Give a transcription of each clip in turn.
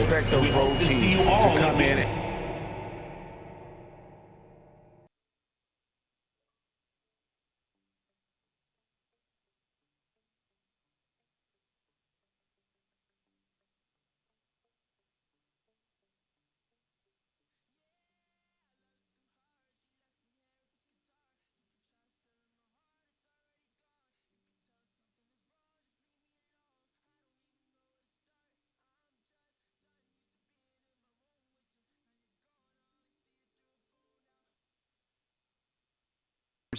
expect a road team to come in and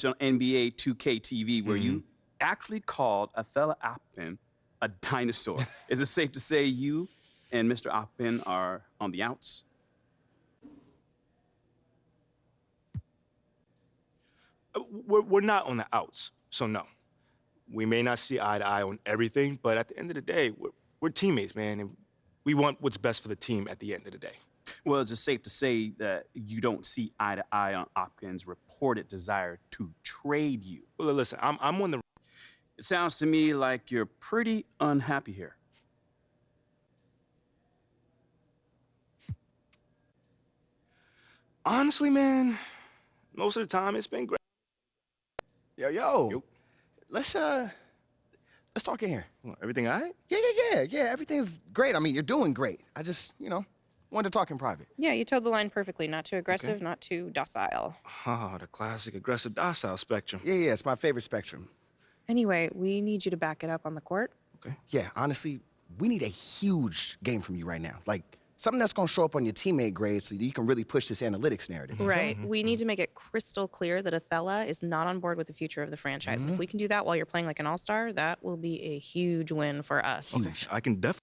on NBA 2K TV where you actually called Athela Appin a dinosaur. Is it safe to say you and Mr. Appin are on the outs? We're not on the outs, so no. We may not see eye to eye on everything, but at the end of the day, we're teammates, man, and we want what's best for the team at the end of the day. Well, is it safe to say that you don't see eye to eye on Appin's reported desire to trade you? Well, listen, I'm on the... It sounds to me like you're pretty unhappy here. Honestly, man, most of the time it's been great. Yo. Let's talk in here. Everything all right? Yeah. Everything's great. I mean, you're doing great. I just, wanted to talk in private. Yeah, you toed the line perfectly. Not too aggressive, not too docile. Oh, the classic aggressive docile spectrum. Yeah, it's my favorite spectrum. Anyway, we need you to back it up on the court. Okay. Yeah, honestly, we need a huge game from you right now. Like, something that's gonna show up on your teammate grade so that you can really push this analytics narrative. Right. We need to make it crystal clear that Athela is not on board with the future of the franchise. If we can do that while you're playing like an all-star, that will be a huge win for us. Okay, I can definitely...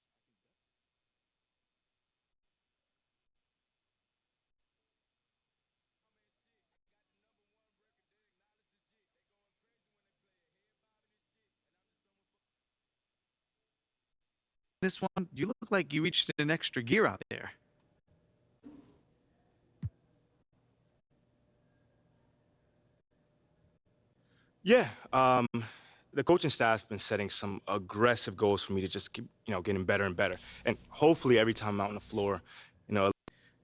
This one, you look like you reached an extra gear out there. Yeah, the coaching staff's been setting some aggressive goals for me to just keep, getting better and better. And hopefully every time I'm out on the floor,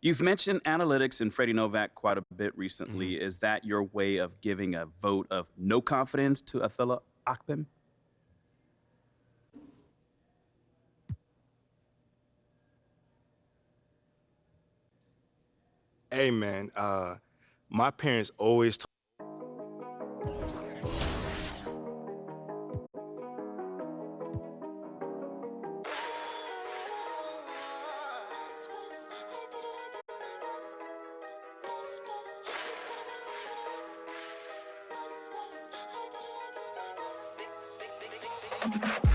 You've mentioned analytics and Freddie Novak quite a bit recently. Is that your way of giving a vote of no confidence to Athela Appin? Hey, man, my parents always told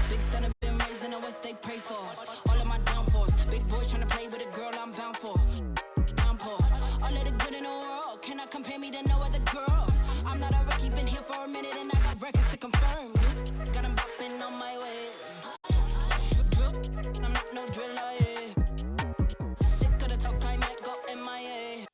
Big son have been raised in the West, they pray for all of my downfalls. Big boys trying to play with a girl I'm bound for. Downpour. All of the good in the world cannot compare me to no other girl. I'm not a rookie, been here for a minute and I got records to confirm. Got them bopping on my way. I'm not no driller, yeah. Sick of the talk, I might go MIA.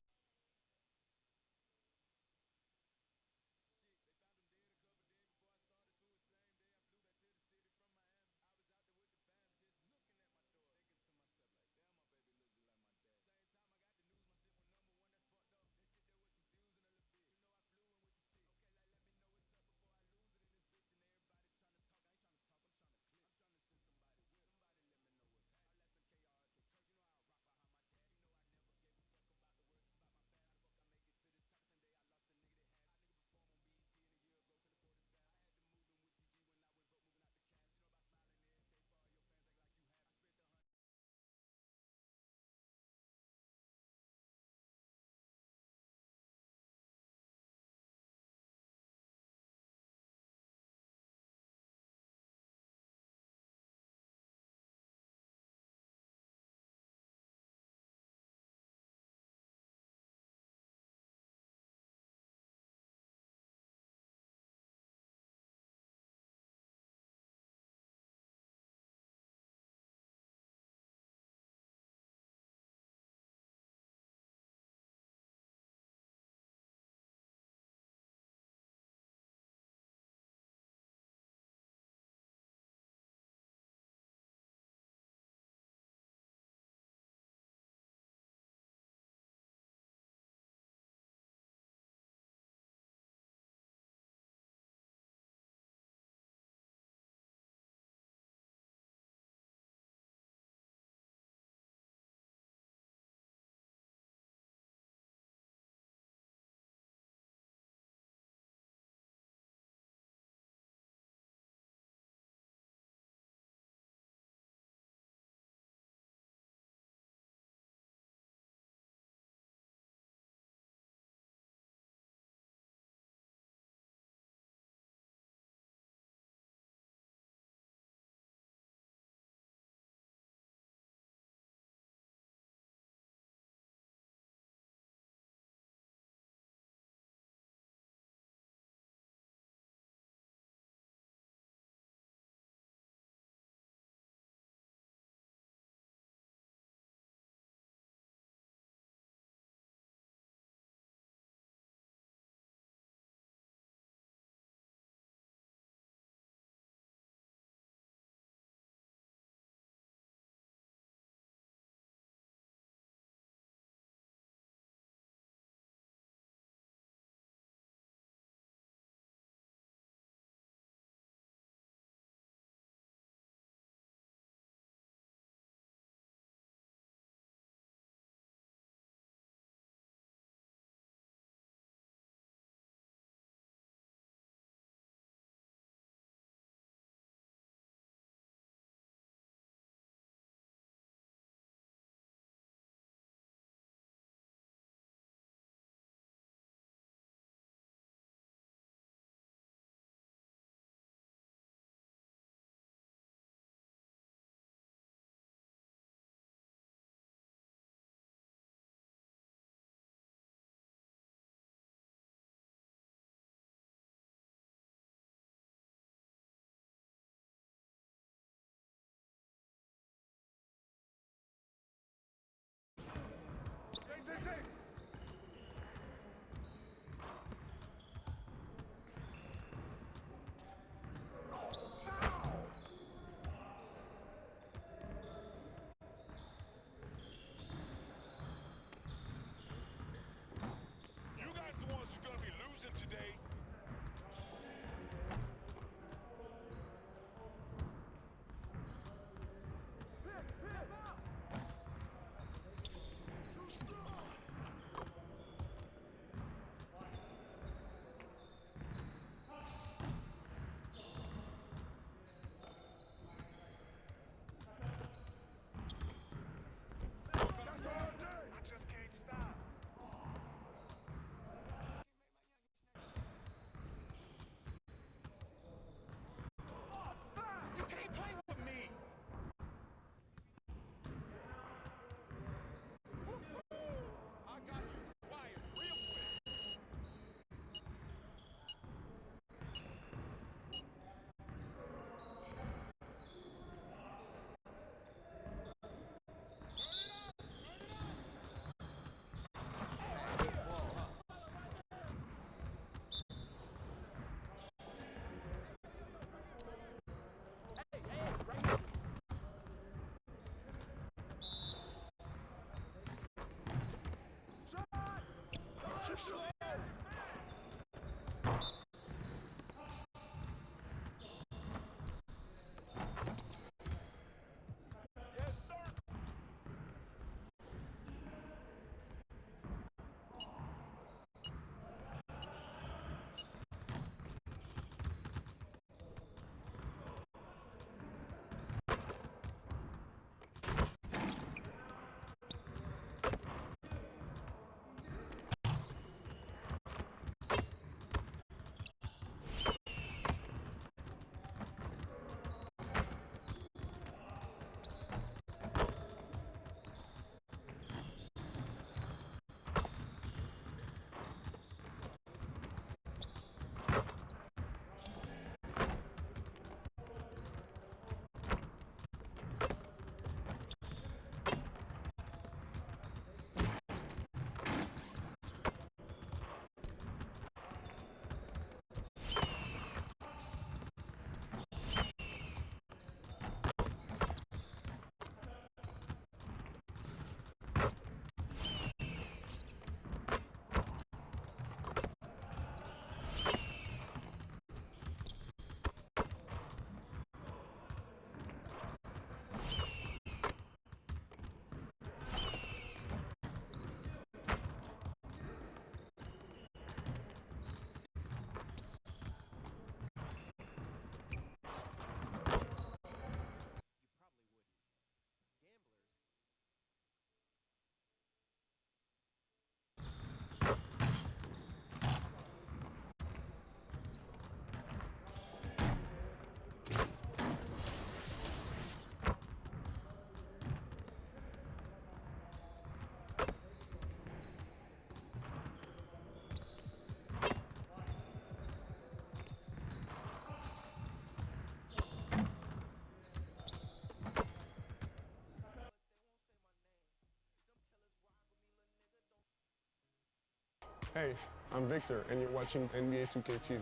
Hey, I'm Victor, and you're watching NBA 2K TV.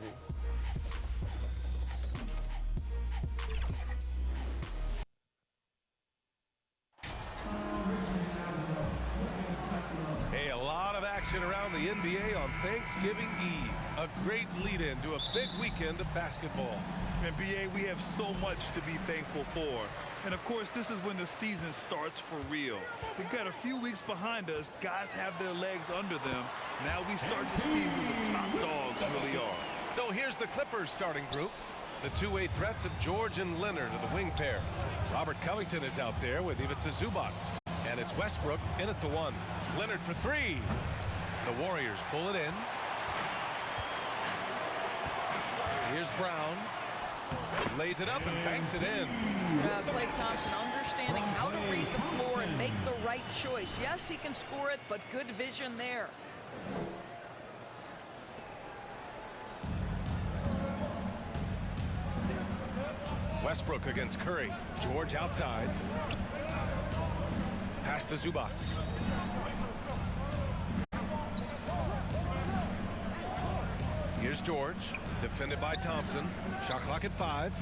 Hey, a lot of action around the NBA on Thanksgiving Eve. A great lead-in to a big weekend of basketball. NBA, we have so much to be thankful for. And of course, this is when the season starts for real. We've got a few weeks behind us. Guys have their legs under them. Now we start to see who the top dogs really are. So here's the Clippers starting group. The two-way threats of George and Leonard are the wing pair. Robert Covington is out there with Ivica Zubac. And it's Westbrook in at the one. Leonard for three. The Warriors pull it in. Here's Brown. Lays it up and banks it in. Klay Thompson understanding how to read the floor and make the right choice. Yes, he can score it, but good vision there. Westbrook against Curry. George outside. Pass to Zubac. Here's George, defended by Thompson. Shot clock at 5.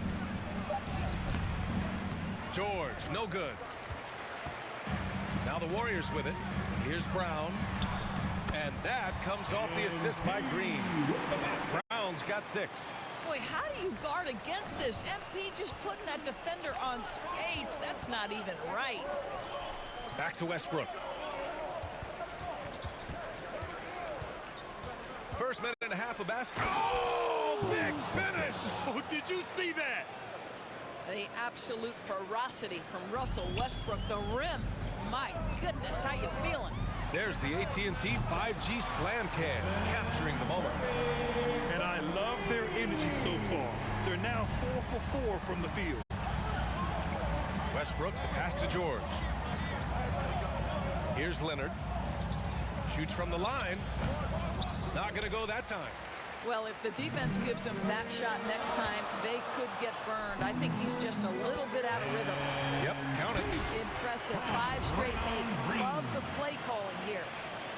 George, no good. Now the Warriors with it. Here's Brown. And that comes off the assist by Green. Brown's got 6. Boy, how do you guard against this? MP just putting that defender on skates. That's not even right. Back to Westbrook. First minute and a half of basketball. Oh, big finish! Oh, did you see that? The absolute ferocity from Russell Westbrook. The rim. My goodness, how you feeling? There's the AT&T 5G Slam Cam, capturing the moment. And I love their energy so far. They're now 4 for 4 from the field. Westbrook, the pass to George. Here's Leonard. Shoots from the line. Not going to go that time. Well, if the defense gives him that shot next time, they could get burned. I think he's just a little bit out of rhythm. Yep, count it. Impressive. 5 straight makes. Love the play calling here.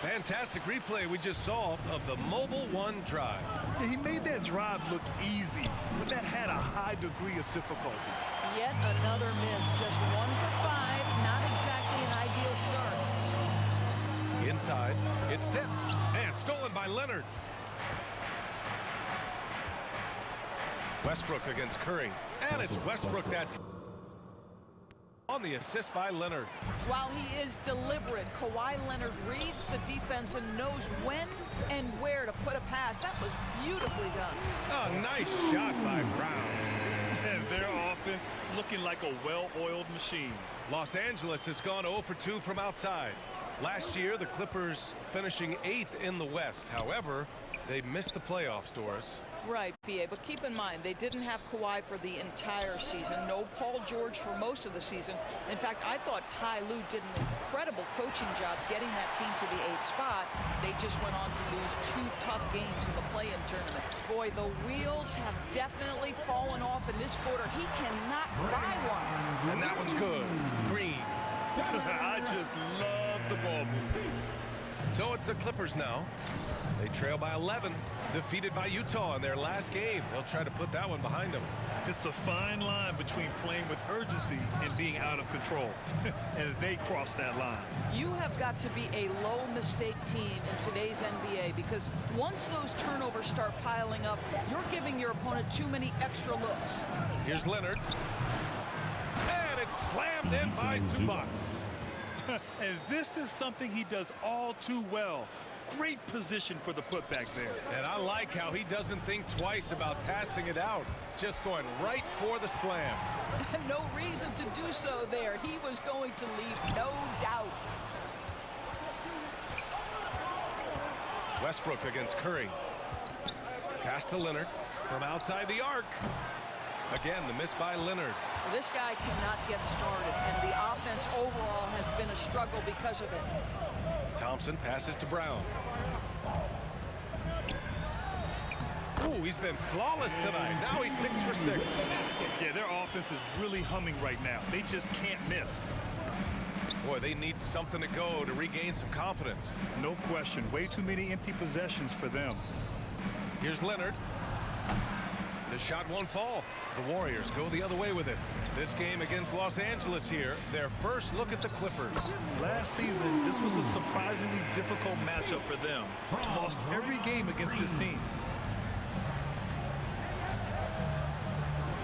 Fantastic replay we just saw of the Mobile One drive. Yeah, he made that drive look easy, but that had a high degree of difficulty. Yet another miss. Just 1 for 5. Not exactly an ideal start. Inside, it's tipped and stolen by Leonard. Westbrook against Curry, and it's Westbrook that on the assist by Leonard. While he is deliberate, Kawhi Leonard reads the defense and knows when and where to put a pass. That was beautifully done. Oh, nice shot by Brown. And their offense looking like a well-oiled machine. Los Angeles has gone 0 for 2 from outside. Last year, the Clippers finishing 8th in the West. However, they missed the playoffs, Doris. Right, B.A., but keep in mind, they didn't have Kawhi for the entire season. No Paul George for most of the season. In fact, I thought Ty Lue did an incredible coaching job getting that team to the 8th spot. They just went on to lose 2 tough games in the play-in tournament. Boy, the wheels have definitely fallen off in this quarter. He cannot buy one. And that one's good. Green. I just love the ball movement. So it's the Clippers now. They trail by 11, defeated by Utah in their last game. They'll try to put that one behind them. It's a fine line between playing with urgency and being out of control. And they cross that line. You have got to be a low-mistake team in today's NBA because once those turnovers start piling up, you're giving your opponent too many extra looks. Here's Leonard. And it's slammed in by Zubac. And this is something he does all too well. Great position for the putback there. And I like how he doesn't think twice about passing it out. Just going right for the slam. No reason to do so there. He was going to leave no doubt. Westbrook against Curry. Pass to Leonard from outside the arc. Again, the miss by Leonard. This guy cannot get started, and the offense overall has been a struggle because of it. Thompson passes to Brown. Ooh, he's been flawless tonight. Now he's 6 for 6. Yeah, their offense is really humming right now. They just can't miss. Boy, they need something to go to regain some confidence. No question. Way too many empty possessions for them. Here's Leonard. The shot won't fall. The Warriors go the other way with it. This game against Los Angeles here, their first look at the Clippers. Last season, this was a surprisingly difficult matchup for them. Lost every game against this team.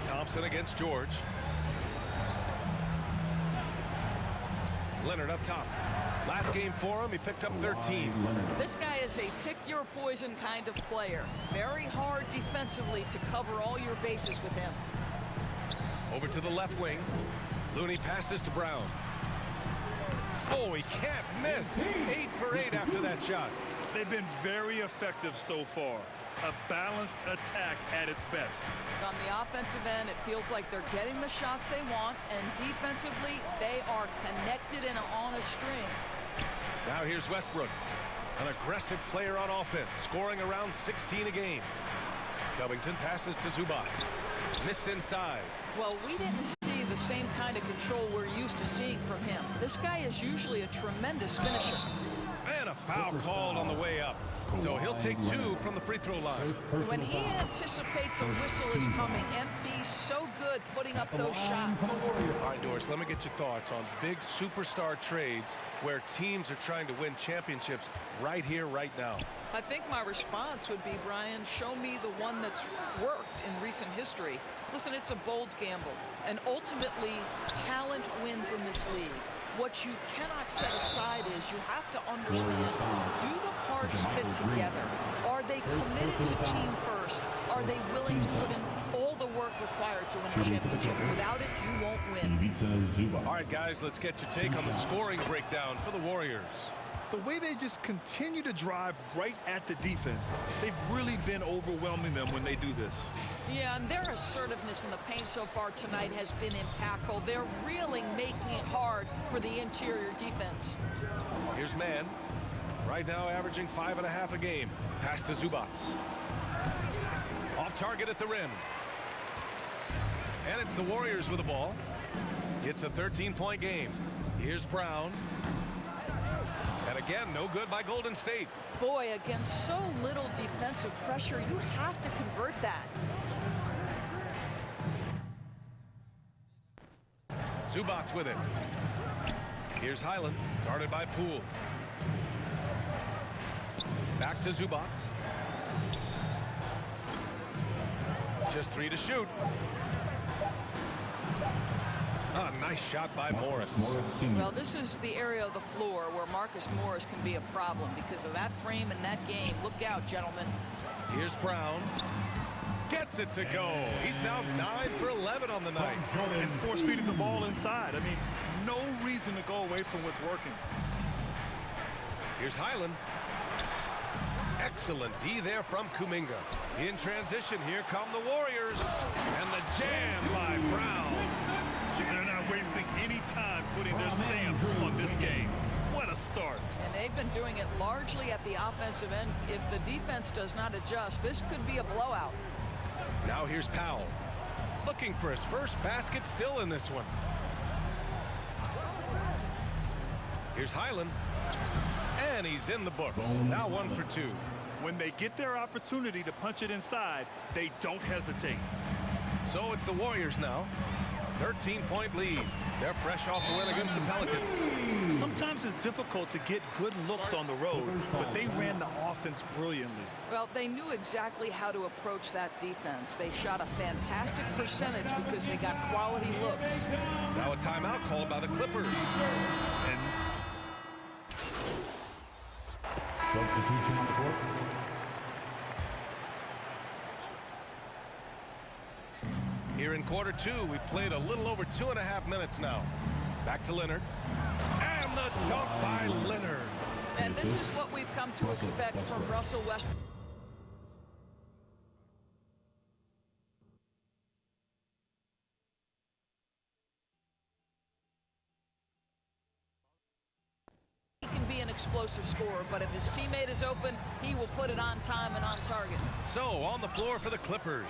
Thompson against George. Leonard up top. Last game for him, he picked up 13. This guy is a pick-your-poison kind of player. Very hard defensively to cover all your bases with him. Over to the left wing. Looney passes to Brown. Oh, he can't miss. 8 for 8 after that shot. They've been very effective so far. A balanced attack at its best. On the offensive end, it feels like they're getting the shots they want, and defensively, they are connected and on a string. Now here's Westbrook, an aggressive player on offense, scoring around 16 a game. Covington passes to Zubac. Missed inside. Well, we didn't see the same kind of control we're used to seeing from him. This guy is usually a tremendous finisher. And a foul called on the way up. So he'll take 2 from the free throw line. When he anticipates a whistle is coming, MP's so good putting up those shots. All right, Doris, let me get your thoughts on big superstar trades where teams are trying to win championships right here, right now. I think my response would be, Brian, show me the one that's worked in recent history. Listen, it's a bold gamble, and ultimately, talent wins in this league. What you cannot set aside is you have to understand, do the parts fit together? Are they committed to team first? Are they willing to put in all the work required to win a championship? Without it, you won't win. All right, guys, let's get your take on the scoring breakdown for the Warriors. The way they just continue to drive right at the defense, they've really been overwhelming them when they do this. Yeah, and their assertiveness in the paint so far tonight has been impactful. They're really making it hard for the interior defense. Here's Mann. Right now averaging 5.5 a game. Pass to Zubac. Off target at the rim. And it's the Warriors with the ball. It's a 13-point game. Here's Brown. And again, no good by Golden State. Boy, against so little defensive pressure, you have to convert that. Zubac with it. Here's Highland, guarded by Poole. Back to Zubac. Just 3 to shoot. Ah, nice shot by Morris. Well, this is the area of the floor where Marcus Morris can be a problem because of that frame and that game. Look out, gentlemen. Here's Brown. Gets it to go. He's now 9 for 11 on the night. And force feeding the ball inside. I mean, no reason to go away from what's working. Here's Highland. Excellent D there from Kuminga. In transition, here come the Warriors. And the jam by Brown. They're not wasting any time putting their stamp on this game. What a start. And they've been doing it largely at the offensive end. If the defense does not adjust, this could be a blowout. Now here's Powell. Looking for his first basket still in this one. Here's Highland. And he's in the books. Now 1 for 2. When they get their opportunity to punch it inside, they don't hesitate. So it's the Warriors now. 13-point lead. They're fresh off a win against the Pelicans. Sometimes it's difficult to get good looks on the road, but they ran the offense brilliantly. Well, they knew exactly how to approach that defense. They shot a fantastic percentage because they got quality looks. Now a timeout called by the Clippers. And substitution on the court. Here in quarter 2, we've played a little over 2.5 minutes now. Back to Leonard. And the dunk by Leonard. And this is what we've come to expect from Russell Westbrook. He can be an explosive scorer, but if his teammate is open, he will put it on time and on target. So on the floor for the Clippers.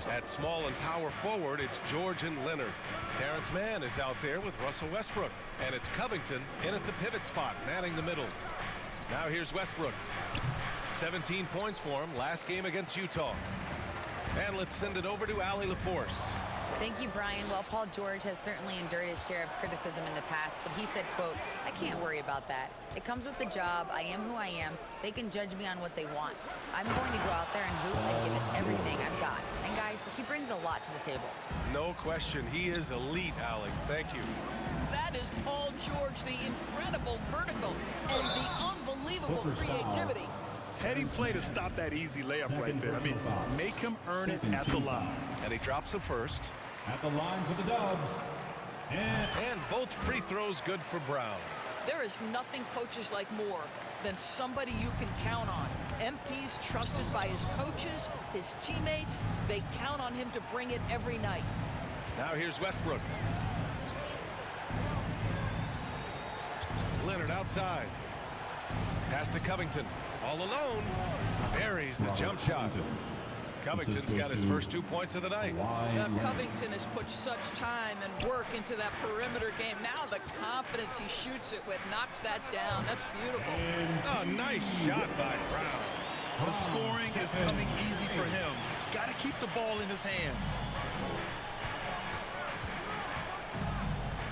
At small and power forward, it's George and Leonard. Terrence Mann is out there with Russell Westbrook. And it's Covington in at the pivot spot, manning the middle. Now here's Westbrook. 17 points for him last game against Utah. And let's send it over to Allie LaForce. Thank you, Brian. Well, Paul George has certainly endured his share of criticism in the past, but he said, quote, "I can't worry about that. It comes with the job. I am who I am. They can judge me on what they want. I'm going to go out there and hoop and give it everything I've got." And guys, he brings a lot to the table. No question. He is elite, Allie. Thank you. That is Paul George, the incredible vertical and the unbelievable creativity. Heady play to stop that easy layup right there. I mean, make him earn it at the line. And he drops the first. At the line for the Dubs. And both free throws good for Brown. There is nothing coaches like more than somebody you can count on. MP's trusted by his coaches, his teammates. They count on him to bring it every night. Now here's Westbrook. Leonard outside. Pass to Covington. All alone. Buries the jump shot. Covington's got his first 2 points of the night. Covington has put such time and work into that perimeter game. Now the confidence he shoots it with knocks that down. That's beautiful. Oh, nice shot by Brown. The scoring is coming easy for him. Got to keep the ball in his hands.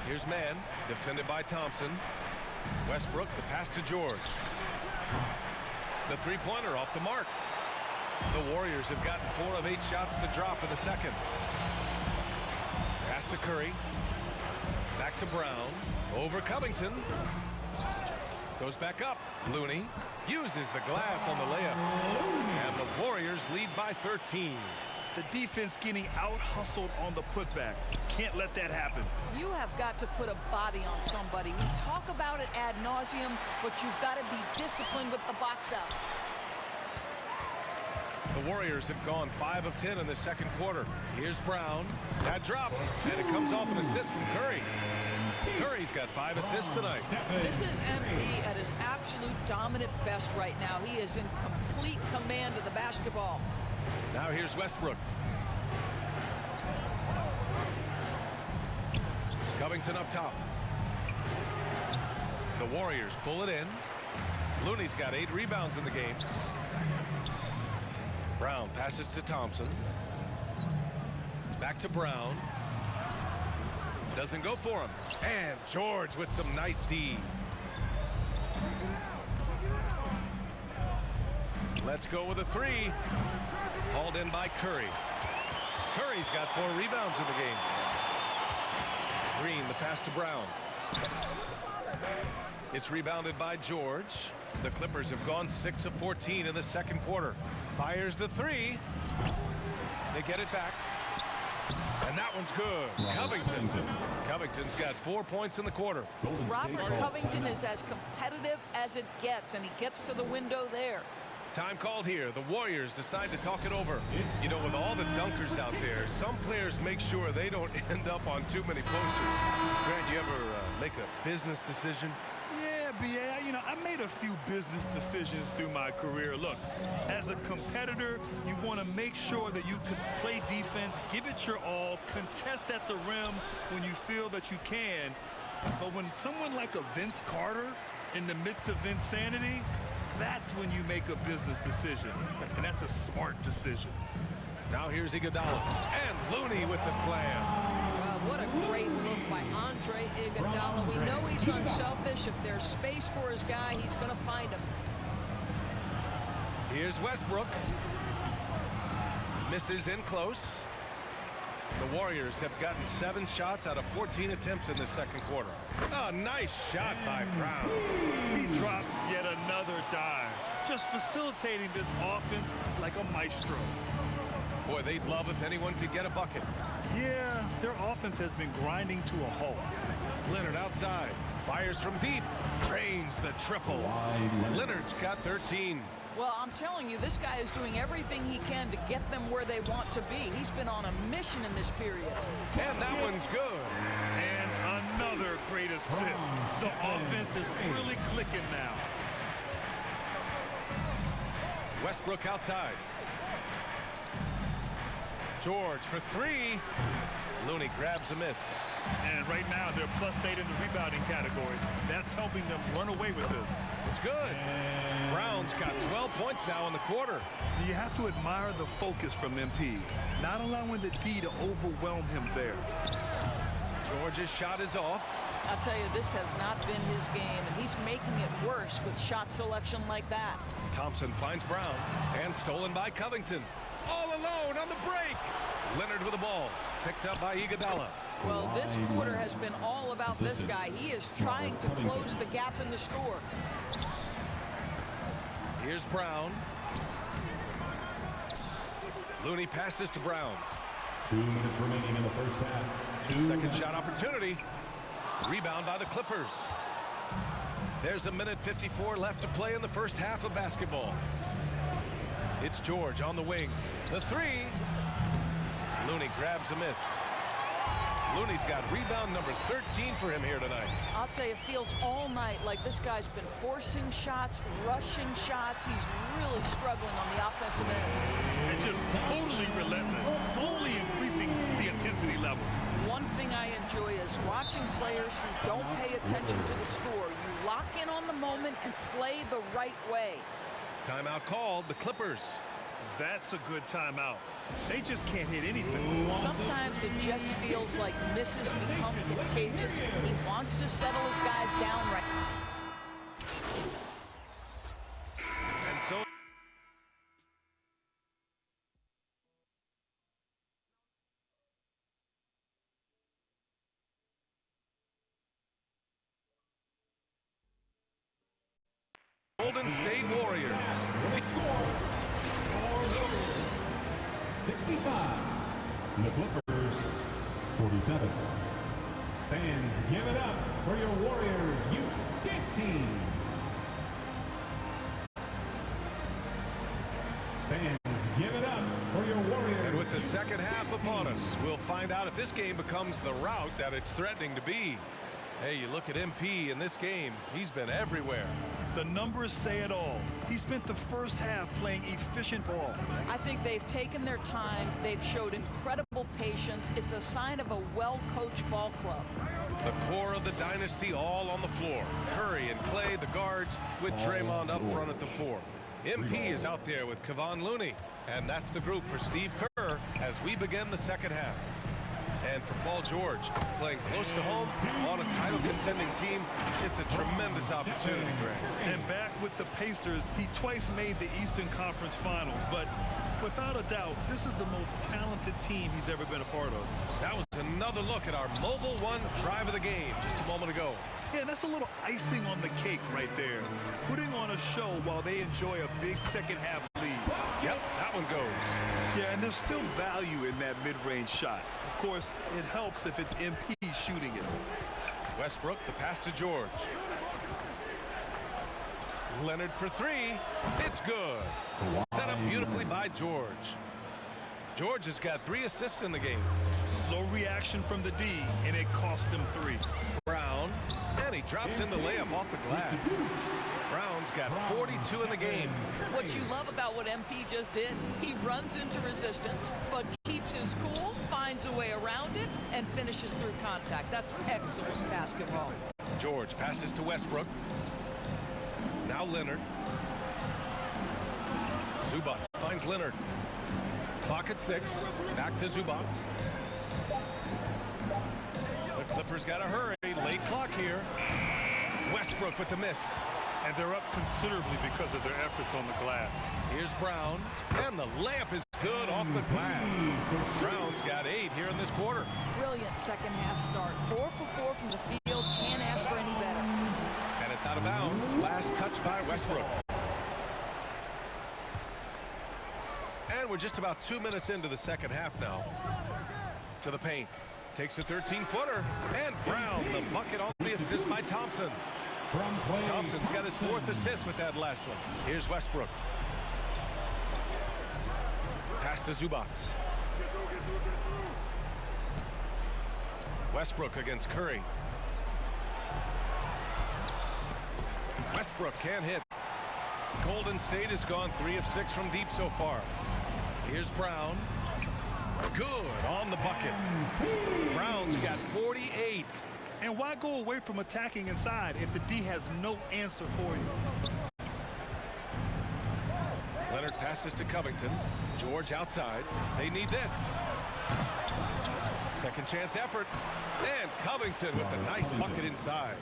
Here's Mann, defended by Thompson. Westbrook, the pass to George. The three-pointer off the mark. The Warriors have gotten 4 of 8 shots to drop in the second. Pass to Curry. Back to Brown. Over Covington. Goes back up. Looney uses the glass on the layup. And the Warriors lead by 13. The defense getting out-hustled on the putback. Can't let that happen. You have got to put a body on somebody. We talk about it ad nauseum, but you've got to be disciplined with the box outs. The Warriors have gone 5 of 10 in the second quarter. Here's Brown. That drops, and it comes off an assist from Curry. Curry's got 5 assists tonight. This is MP at his absolute dominant best right now. He is in complete command of the basketball. Now here's Westbrook. Covington up top. The Warriors pull it in. Looney's got 8 rebounds in the game. Brown passes to Thompson. Back to Brown. Doesn't go for him. And George with some nice D. Let's go with a 3. Hauled in by Curry. Curry's got 4 rebounds in the game. Green, the pass to Brown. It's rebounded by George. The Clippers have gone 6 of 14 in the second quarter. Fires the 3. They get it back. And that one's good. Covington. Covington's got 4 points in the quarter. Robert Covington is as competitive as it gets, and he gets to the window there. Time called here. The Warriors decide to talk it over. You know, with all the dunkers out there, some players make sure they don't end up on too many posters. Grant, you ever make a business decision? Yeah, B.A., you know, I made a few business decisions through my career. Look, as a competitor, you want to make sure that you can play defense, give it your all, contest at the rim when you feel that you can. But when someone like a Vince Carter in the midst of insanity, that's when you make a business decision. And that's a smart decision. Now here's Iguodala. And Looney with the slam. Wow, what a great look by Andre Iguodala. We know he's unselfish. If there's space for his guy, he's going to find him. Here's Westbrook. Misses in close. The Warriors have gotten 7 shots out of 14 attempts in the second quarter. A nice shot by Brown. He drops yet another dive, just facilitating this offense like a maestro. Boy, they'd love if anyone could get a bucket. Yeah, their offense has been grinding to a halt. Leonard outside. Fires from deep. Drains the triple. Leonard's got 13. Well, I'm telling you, this guy is doing everything he can to get them where they want to be. He's been on a mission in this period. And that one's good. And another great assist. The offense is really clicking now. Westbrook outside. George for three. Looney grabs a miss. And right now, they're +8 in the rebounding category. That's helping them run away with this. It's good. Brown's got 12 points now in the quarter. You have to admire the focus from MP, not allowing the D to overwhelm him there. George's shot is off. I'll tell you, this has not been his game, and he's making it worse with shot selection like that. Thompson finds Brown, and stolen by Covington. All alone on the break. Leonard with the ball, picked up by Iguodala. Well, this quarter has been all about this guy. He is trying to close the gap in the score. Here's Brown. Looney passes to Brown. 2 minutes remaining in the first half. Second shot opportunity. Rebound by the Clippers. There's a minute 54 left to play in the first half of basketball. It's George on the wing. The three. Looney grabs a miss. Looney's got rebound number 13 for him here tonight. I'll tell you, it feels all night like this guy's been forcing shots, rushing shots. He's really struggling on the offensive end. And just totally relentless, only increasing the intensity level. One thing I enjoy is watching players who don't pay attention to the score. You lock in on the moment and play the right way. Timeout called, the Clippers. That's a good timeout. They just can't hit anything. Sometimes it just feels like misses become contagious. He wants to settle his guys down right now. And so Golden State Warriors. 65. The Clippers, 47. Fans, give it up for your Warriors U15. Fans, give it up for your Warriors. And with the second half upon us, we'll find out if this game becomes the rout that it's threatening to be. Hey, you look at MP in this game, he's been everywhere. The numbers say it all. He spent the first half playing efficient ball. I think they've taken their time. They've showed incredible patience. It's a sign of a well-coached ball club. The core of the dynasty all on the floor. Curry and Clay, the guards, with Draymond up front at the 4. MP is out there with Kevon Looney. And that's the group for Steve Kerr as we begin the second half. And for Paul George, playing close to home on a title contending team, it's a tremendous opportunity, Greg. And back with the Pacers, he twice made the Eastern Conference Finals, but without a doubt, this is the most talented team he's ever been a part of. That was another look at our Mobile One drive of the game just a moment ago. Yeah, that's a little icing on the cake right there. Putting on a show while they enjoy a big second half lead. Yep, that one goes. Yeah, and there's still value in that mid-range shot. Of course, it helps if it's MP shooting it. Westbrook, the pass to George. Leonard for three. It's good. Set up beautifully by George. George has got 3 assists in the game. Slow reaction from the D, and it cost him 3. Brown, and he drops in the layup off the glass. Brown's got 42 in the game. What you love about what MP just did, he runs into resistance, but keeps his cool, finds a way around it, and finishes through contact. That's excellent basketball. George passes to Westbrook. Now Leonard. Zubac finds Leonard. Clock at 6. Back to Zubac. The Clippers got to hurry. Late clock here. Westbrook with the miss. And they're up considerably because of their efforts on the glass. Here's Brown. And the layup is good off the glass. Brown's got 8 here in this quarter. Brilliant second half start. 4 for 4 from the field. Can't ask for any better. And it's out of bounds. Last touch by Westbrook. And we're just about 2 minutes into the second half now. To the paint. Takes a 13-footer. And Brown, the bucket on the assist by Thompson. Thompson's got his 4th assist with that last one. Here's Westbrook. Pass to Zubac. Westbrook against Curry. Westbrook can't hit. Golden State has gone 3 of 6 from deep so far. Here's Brown. Good on the bucket. Brown's got 48. And why go away from attacking inside if the D has no answer for you? Leonard passes to Covington. George outside. They need this. Second chance effort. And Covington with the nice bucket inside.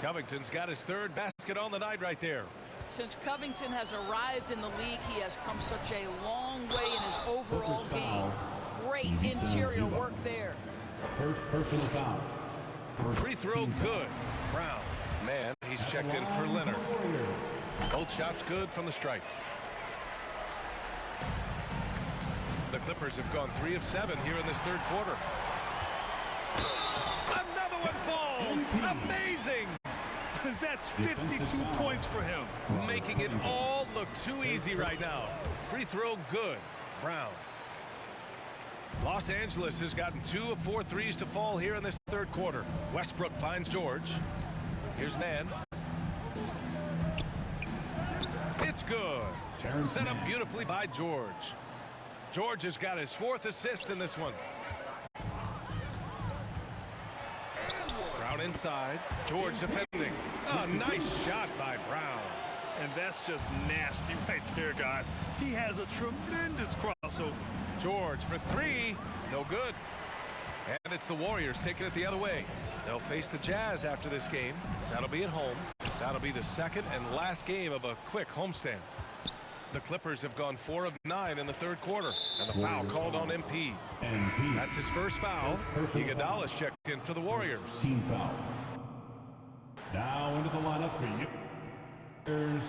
Covington's got his third basket on the night right there. Since Covington has arrived in the league, he has come such a long way in his overall game. Great interior work there. First personal foul. Free throw good. Brown. Man, he's checked in for Leonard. Both shots good from the stripe. The Clippers have gone 3 of 7 here in this third quarter. Another one falls. Amazing. That's 52 points for him. Making it all look too easy right now. Free throw good. Brown. Los Angeles has gotten 2 of 4 threes to fall here in this third quarter. Westbrook finds George. Here's Mann. It's good. Set up beautifully by George. George has got his 4th assist in this one. Brown inside. George defending. A nice shot by Brown. And that's just nasty right there, guys. He has a tremendous crossover. George for 3. No good. And it's the Warriors taking it the other way. They'll face the Jazz after this game. That'll be at home. That'll be the second and last game of a quick homestand. The Clippers have gone 4 of 9 in the third quarter. And the foul called on MP. That's his first foul. Iguodala's checked in for the Warriors. Team foul. Now into the lineup for you. There's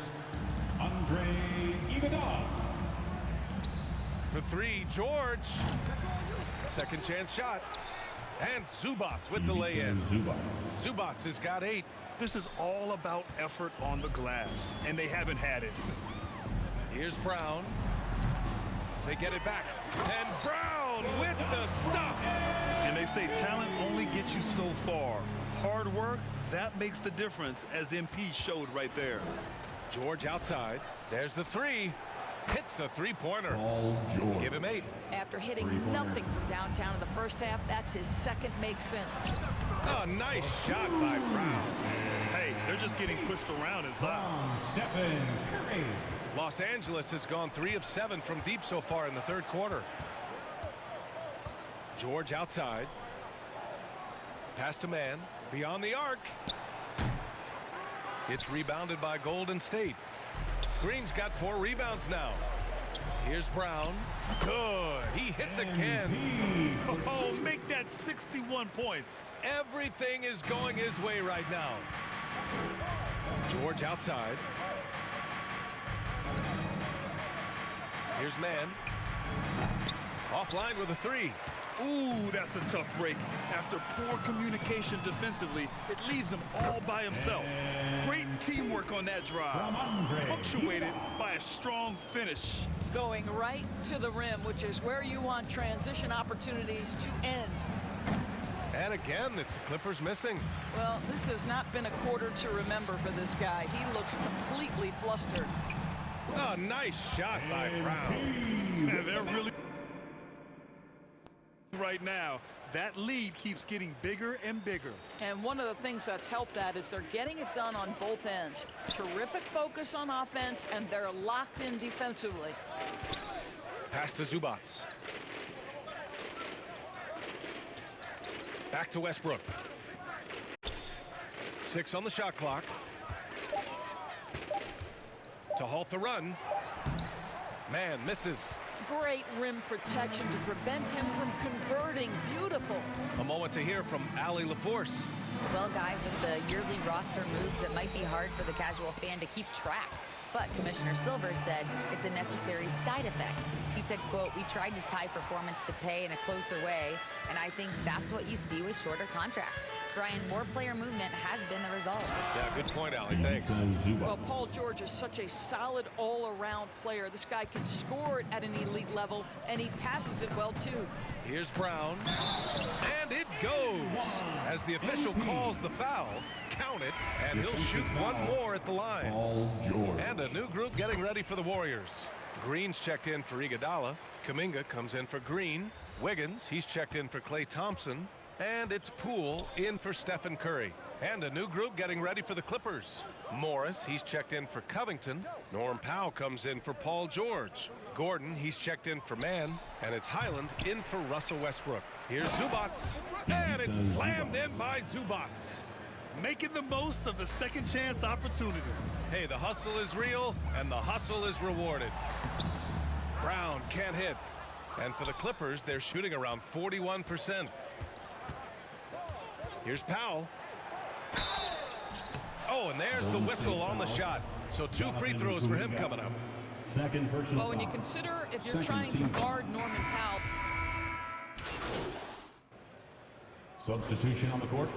Andre Iguodala. For 3, George. Second chance shot. And Zubats with the lay-in. Zubats has got 8. This is all about effort on the glass, and they haven't had it. Here's Brown. They get it back. And Brown with the stuff. And they say talent only gets you so far. Hard work, that makes the difference, as MP showed right there. George outside. There's the 3. Hits the three-pointer. Give him 8. After hitting nothing from downtown in the first half, that's his second make sense. A nice shot by Brown. Hey, they're just getting pushed around inside. Stephen Curry. Los Angeles has gone 3 of 7 from deep so far in the third quarter. George outside. Pass to Mann. Beyond the arc. It's rebounded by Golden State. Green's got 4 rebounds now. Here's Brown. Good. He hits again. Oh, make that 61 points. Everything is going his way right now. George outside. Here's Mann. Offline with a 3. Ooh, that's a tough break. After poor communication defensively, it leaves him all by himself. Great teamwork on that drive. Punctuated by a strong finish. Going right to the rim, which is where you want transition opportunities to end. And again, it's the Clippers missing. Well, this has not been a quarter to remember for this guy. He looks completely flustered. A nice shot by Brown. And they're really right now. That lead keeps getting bigger and bigger. And one of the things that's helped that is they're getting it done on both ends. Terrific focus on offense, and they're locked in defensively. Pass to Zubats. Back to Westbrook. 6 on the shot clock. To halt the run. Man misses. Great rim protection to prevent him from converting. Beautiful. A moment to hear from Allie LaForce. Well, guys, with the yearly roster moves, it might be hard for the casual fan to keep track. But Commissioner Silver said it's a necessary side effect. He said, quote, "We tried to tie performance to pay in a closer way, and I think that's what you see with shorter contracts." Brian, more player movement has been the result. Yeah, good point, Allie. Thanks. Well, Paul George is such a solid all-around player. This guy can score it at an elite level, and he passes it well, too. Here's Brown. And it goes. As the official calls the foul, count it, and he'll shoot one more at the line. And a new group getting ready for the Warriors. Green's checked in for Iguodala. Kuminga comes in for Green. Wiggins, he's checked in for Klay Thompson. And it's Poole in for Stephen Curry. And a new group getting ready for the Clippers. Morris, he's checked in for Covington. Norm Powell comes in for Paul George. Gordon, he's checked in for Mann. And it's Highland in for Russell Westbrook. Here's Zubats. And it's slammed in by Zubats. Making the most of the second chance opportunity. Hey, the hustle is real, and the hustle is rewarded. Brown can't hit. And for the Clippers, they're shooting around 41%. Here's Powell. Oh, and there's the whistle on the shot. So 2 free throws for him coming up. Second personal Well, when you foul. consider if you're Second trying to team. guard Norman Powell, Substitution on the court.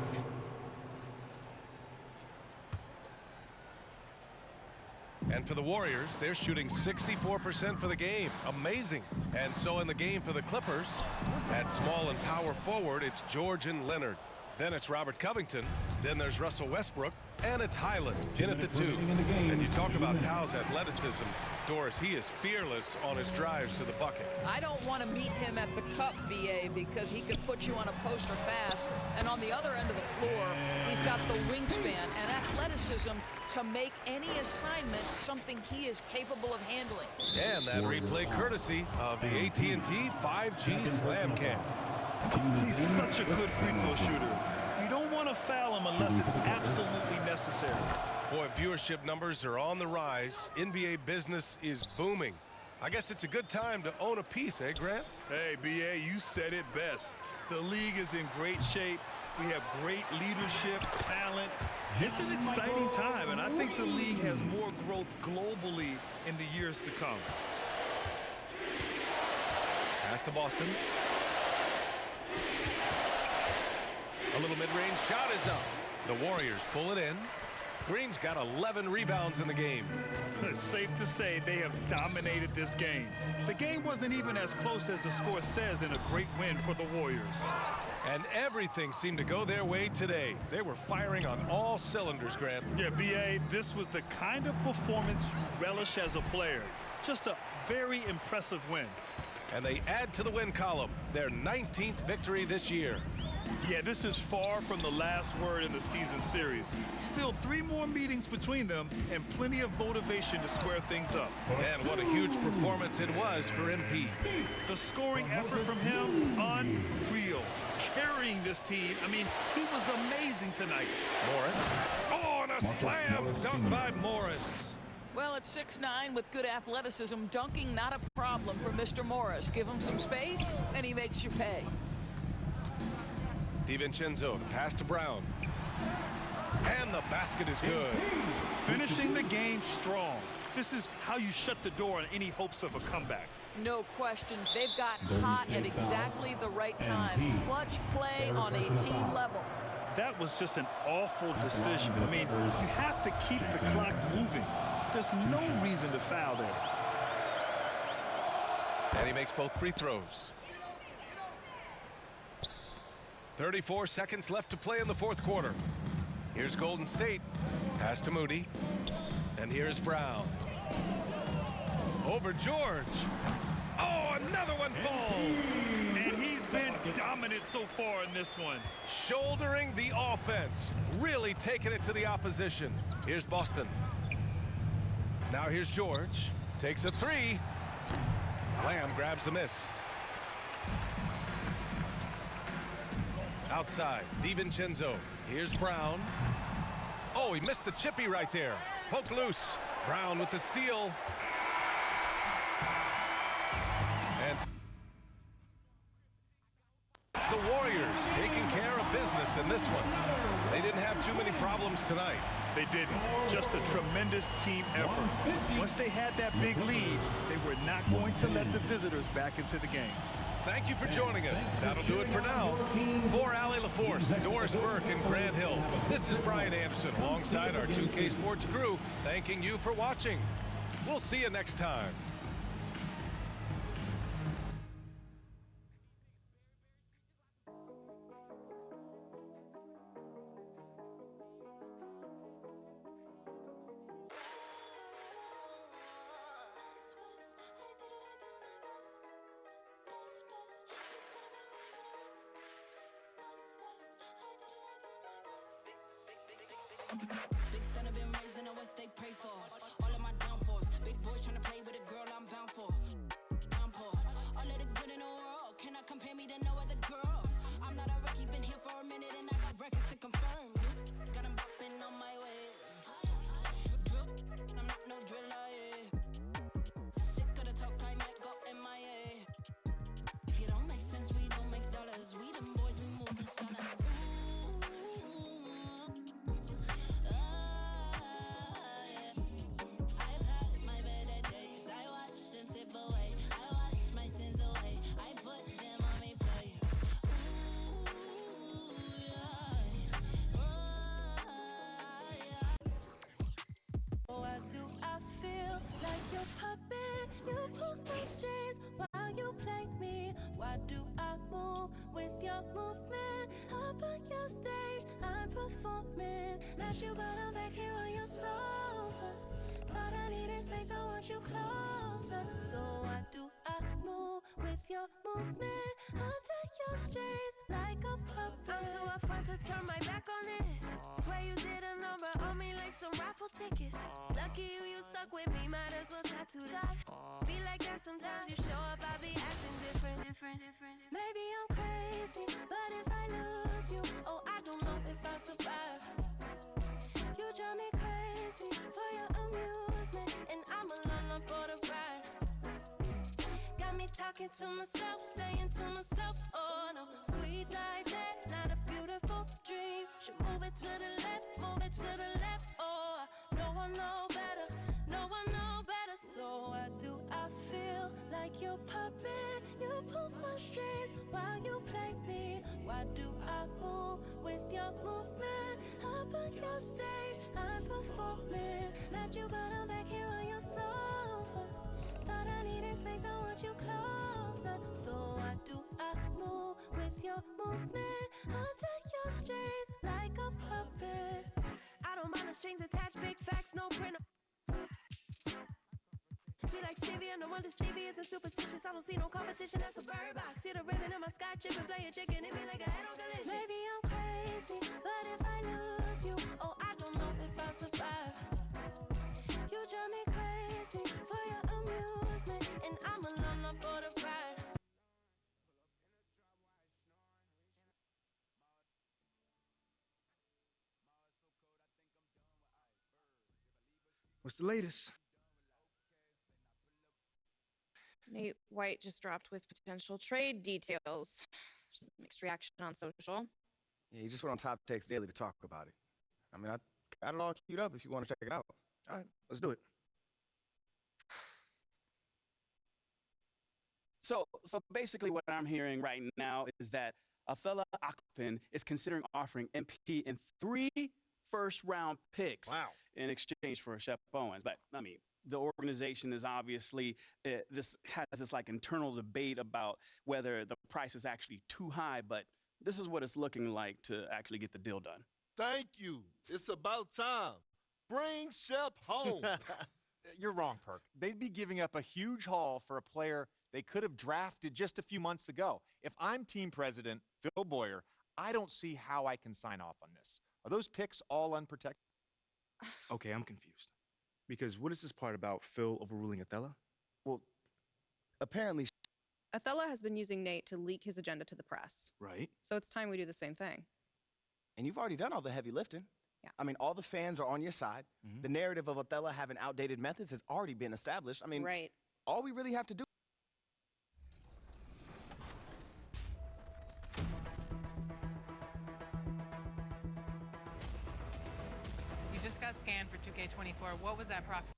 And for the Warriors, they're shooting 64% for the game. Amazing. And so in the game for the Clippers, at small and power forward, it's George and Leonard. Then it's Robert Covington. Then there's Russell Westbrook. And it's Highland in at the 2. And you talk about Powell's athleticism. Doris, he is fearless on his drives to the bucket. I don't want to meet him at the cup, VA, because he could put you on a poster fast. And on the other end of the floor, he's got the wingspan and athleticism to make any assignment something he is capable of handling. And that replay courtesy of the AT&T 5G Slam Cam. He's such a good free throw shooter. You don't want to foul him unless it's absolutely necessary. Boy, viewership numbers are on the rise. NBA business is booming. I guess it's a good time to own a piece, eh, Grant? Hey, BA, you said it best. The league is in great shape. We have great leadership, talent. It's an exciting time, and I think the league has more growth globally in the years to come. Pass to Boston. A little mid-range shot is up. The Warriors pull it in. Green's got 11 rebounds in the game. It's safe to say they have dominated this game. The game wasn't even as close as the score says in a great win for the Warriors. And everything seemed to go their way today. They were firing on all cylinders, Grant. Yeah, BA, this was the kind of performance you relish as a player. Just a very impressive win. And they add to the win column, their 19th victory this year. Yeah, this is far from the last word in the season series. Still 3 more meetings between them and plenty of motivation to square things up. And what a huge performance it was for MP. The scoring effort from him, unreal. Carrying this team. I mean, he was amazing tonight. Morris. Oh, and a slam dunk by Morris. Well, at 6'9", with good athleticism, dunking not a problem for Mr. Morris. Give him some space, and he makes you pay. DiVincenzo, the pass to Brown. And the basket is good. Finishing the game strong. This is how you shut the door on any hopes of a comeback. No question. They've got hot at exactly the right time. Clutch play on a team level. That was just an awful decision. I mean, you have to keep the clock moving. There's no reason to foul there. And he makes both free throws. 34 seconds left to play in the 4th quarter. Here's Golden State. Pass to Moody. And here's Brown. Over George. Oh, another one falls. And he's been dominant so far in this one. Shouldering the offense. Really taking it to the opposition. Here's Boston. Now here's George. Takes a 3. Lamb grabs the miss. Outside, DiVincenzo. Here's Brown. Oh, he missed the chippy right there. Poke loose. Brown with the steal. And it's the Warriors taking care of business in this one. They didn't have too many problems tonight. They didn't. Just a tremendous team effort. Once they had that big lead, they were not going to let the visitors back into the game. Thank you for joining us. That'll do it for now. For Allie LaForce, Doris Burke, and Grant Hill, this is Brian Anderson alongside our 2K Sports crew, thanking you for watching. We'll see you next time. Best, I did it, I do my best. Big son have been raised in the West, they pray for. All of my downfalls. Big boys trying to play with a girl I'm bound for. Downpour. All of the good in the world. Cannot compare me to no other girl. I'm not a rookie, been here for a minute and I got records to confirm. Got 'em bopping on my way. I'm not no driller, yeah. Sick of the talk, I might go MIA. If you don't make sense, we don't make dollars. We them boys, we moving silent. I've had my better days. I watch and slip away. I watch my sins away. I put them on replay. Why do I feel like your puppet? You pull my strings while you play me. Why do I move with your movement? Up on your stage, I'm performing. Left you, but I'm back here on your sofa. Thought I needed space, I want you closer. So why do I move with your movement? Under your strings, like a puppet. I'm too afraid to turn my back on this. Swear you did a number on me like some raffle tickets. Lucky you stuck with me, might as well tattoo that. Be like that sometimes you show up, I be acting different. Maybe I'm crazy, but if I lose you, oh, I don't know if I'll survive. You drive me crazy for your amusement, and I'm alone for the ride. Got me talking to myself, saying to myself, oh no, sweet like that, not a beautiful dream. Should move it to the left, move it to the left, oh, no one know better, no one know better. So why do I feel like your puppet? You pull my strings while you play me. Why do I move with your movement? Up on your stage, I'm performing. Left you, but I'm back here on your sofa. Thought I needed space, I want you closer. So why do I move with your movement? Under your strings, like a puppet. I don't mind the strings attached, big facts, no printer. Sweet like Stevie, and the one that Stevie isn't superstitious. I don't see no competition, that's a bird box. See the ribbon in my sky chip and play a chicken, hit me like a head on collision. Maybe I'm crazy, but if I lose you, oh, I don't know if I'll survive. You drive me crazy for your amusement, and I'm alone for the ride. What's the latest? Nate White just dropped with potential trade details. Just mixed reaction on social. Yeah, he just went on Top Text Daily to talk about it. I mean, I got it all queued up if you want to check it out. All right, let's do it. So basically what I'm hearing right now is that Othella Akpin is considering offering MP in 3 first-round picks in exchange for Shep Owens. But, I mean, the organization is obviously, this like internal debate about whether the price is actually too high, but this is what it's looking like to actually get the deal done. Thank you. It's about time. Bring Shep home. You're wrong, Perk. They'd be giving up a huge haul for a player they could have drafted just a few months ago. If I'm team president, Phil Boyer, I don't see how I can sign off on this. Are those picks all unprotected? Okay, I'm confused. Because what is this part about Phil overruling Othella? Well, apparently... Othella has been using Nate to leak his agenda to the press. Right. So it's time we do the same thing. And you've already done all the heavy lifting. Yeah. I mean, all the fans are on your side. Mm-hmm. The narrative of Othella having outdated methods has already been established. I mean, right. All we really have to do... You just got scanned for 2K24. What was that proxy?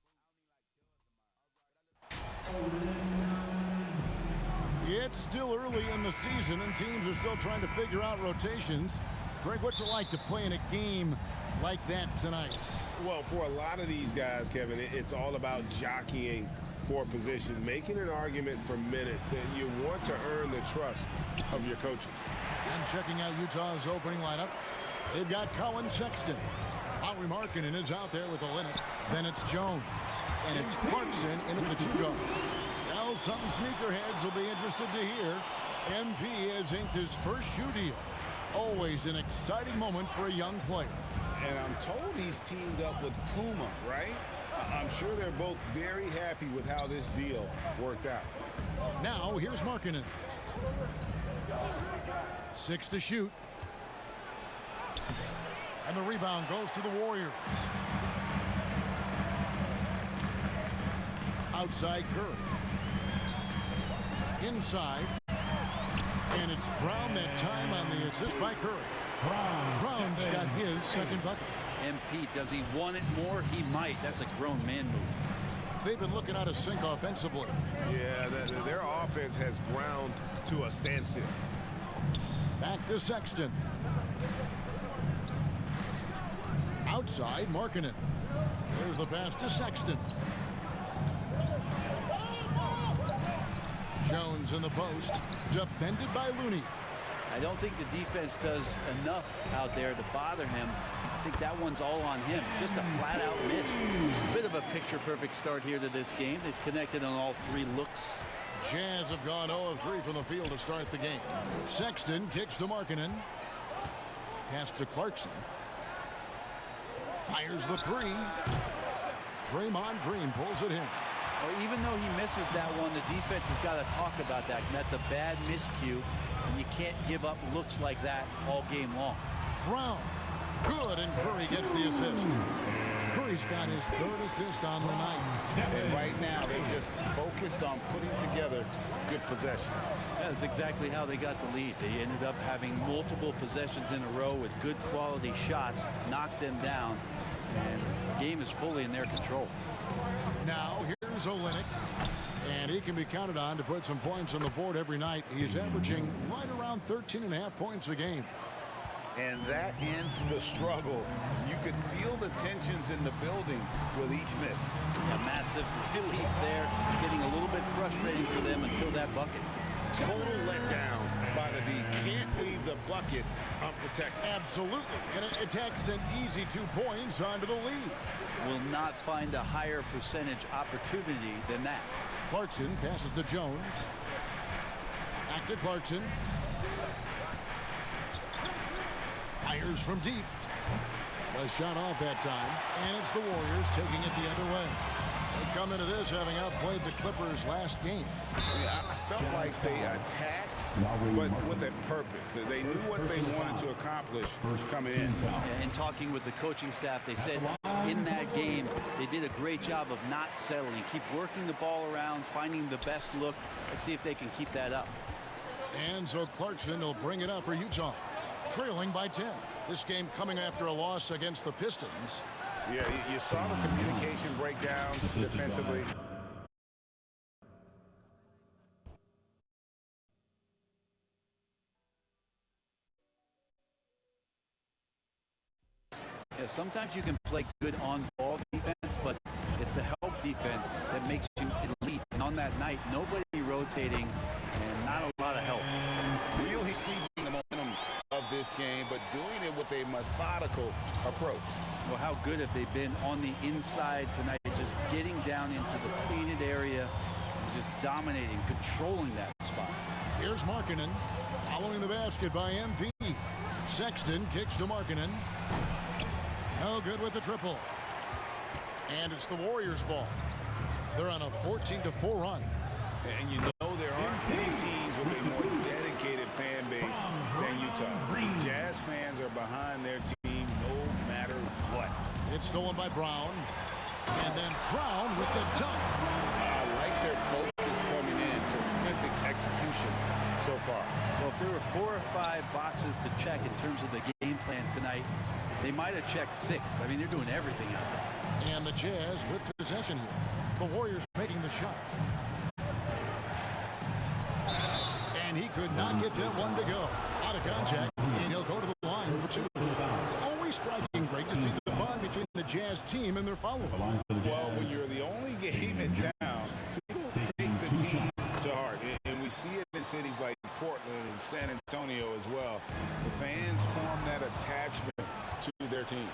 It's still early in the season, and teams are still trying to figure out rotations. Greg, what's it like to play in a game like that tonight? Well, for a lot of these guys, Kevin, it's all about jockeying for position, making an argument for minutes, and you want to earn the trust of your coaches. And checking out Utah's opening lineup, they've got Colin Sexton. Howie Markkinen is out there with the limit. Then it's Jones. And it's Clarkson in at the 2 guard. Now some sneakerheads will be interested to hear MP has inked his first shoe deal. Always an exciting moment for a young player. And I'm told he's teamed up with Puma, right? I'm sure they're both very happy with how this deal worked out. Now, here's Markkanen. 6 to shoot. And the rebound goes to the Warriors. Outside Curry. Inside. And it's Brown that time on the assist by Curry. Brown's got his second bucket. MP, does he want it more? He might. That's a grown man move. They've been looking out of sync offensively. Yeah, their offense has ground to a standstill. Back to Sexton. Outside, Markkanen. There's the pass to Sexton. Jones in the post, defended by Looney. I don't think the defense does enough out there to bother him. I think that one's all on him. Just a flat-out miss. Bit of a picture-perfect start here to this game. They've connected on all 3 looks. Jazz have gone 0 of 3 from the field to start the game. Sexton kicks to Markkanen. Pass to Clarkson. Fires the 3. Draymond Green pulls it in. Well, even though he misses that one, the defense has got to talk about that. That's a bad miscue, and you can't give up looks like that all game long. Brown. Good, and Curry gets the assist. Curry's got his 3rd assist on the night. And right now, they're just focused on putting together good possession. That's exactly how they got the lead. They ended up having multiple possessions in a row with good quality shots, knocked them down, and the game is fully in their control. Now, here's Olynyk, and he can be counted on to put some points on the board every night. He's averaging right around 13.5 points a game. And that ends the struggle. You could feel the tensions in the building with each miss. A massive relief there, getting a little bit frustrating for them until that bucket. Total letdown by the D. Can't leave the bucket unprotected. Absolutely. And it takes an easy 2 points onto the lead. Will not find a higher percentage opportunity than that. Clarkson passes to Jones. Back to Clarkson. Fires from deep. A shot off that time. And it's the Warriors taking it the other way. They come into this having outplayed the Clippers last game. Yeah, I felt like they attacked, but with a purpose. They knew what they wanted to accomplish coming in. And talking with the coaching staff, they said in that game, they did a great job of not settling. Keep working the ball around, finding the best look. Let's see if they can keep that up. And so Clarkson will bring it up for Utah, trailing by 10. This game coming after a loss against the Pistons. Yeah, you saw the communication breakdowns defensively. Yeah, sometimes you can play good on-ball defense, but it's the help defense that makes you elite. And on that night, nobody rotating and not a lot of help. Really seizing the momentum of this game, but doing it with a methodical approach. Well, how good have they been on the inside tonight, just getting down into the painted area, and just dominating, controlling that spot. Here's Markkanen, following the basket by MP. Sexton kicks to Markkanen. No good with the triple. And it's the Warriors' ball. They're on a 14-4 run. And you know there aren't many teams with a more dedicated fan base than Utah. Jazz fans are behind their team no matter what. It's stolen by Brown. And then Brown with the dunk. I like their focus coming in. Terrific execution so far. Well, if there were 4 or 5 boxes to check in terms of the game plan tonight, they might have checked 6. I mean, they're doing everything out there. And the Jazz with possession here. The Warriors making the shot. And he could not get that one to go. Out of contact, and he'll go to the line for 2. It's always striking great to see the bond between the Jazz team and their followers. Well, when you're the only game in town, people take the team to heart. And we see it in cities like Portland and San Antonio as well. The fans form that attachment to their team.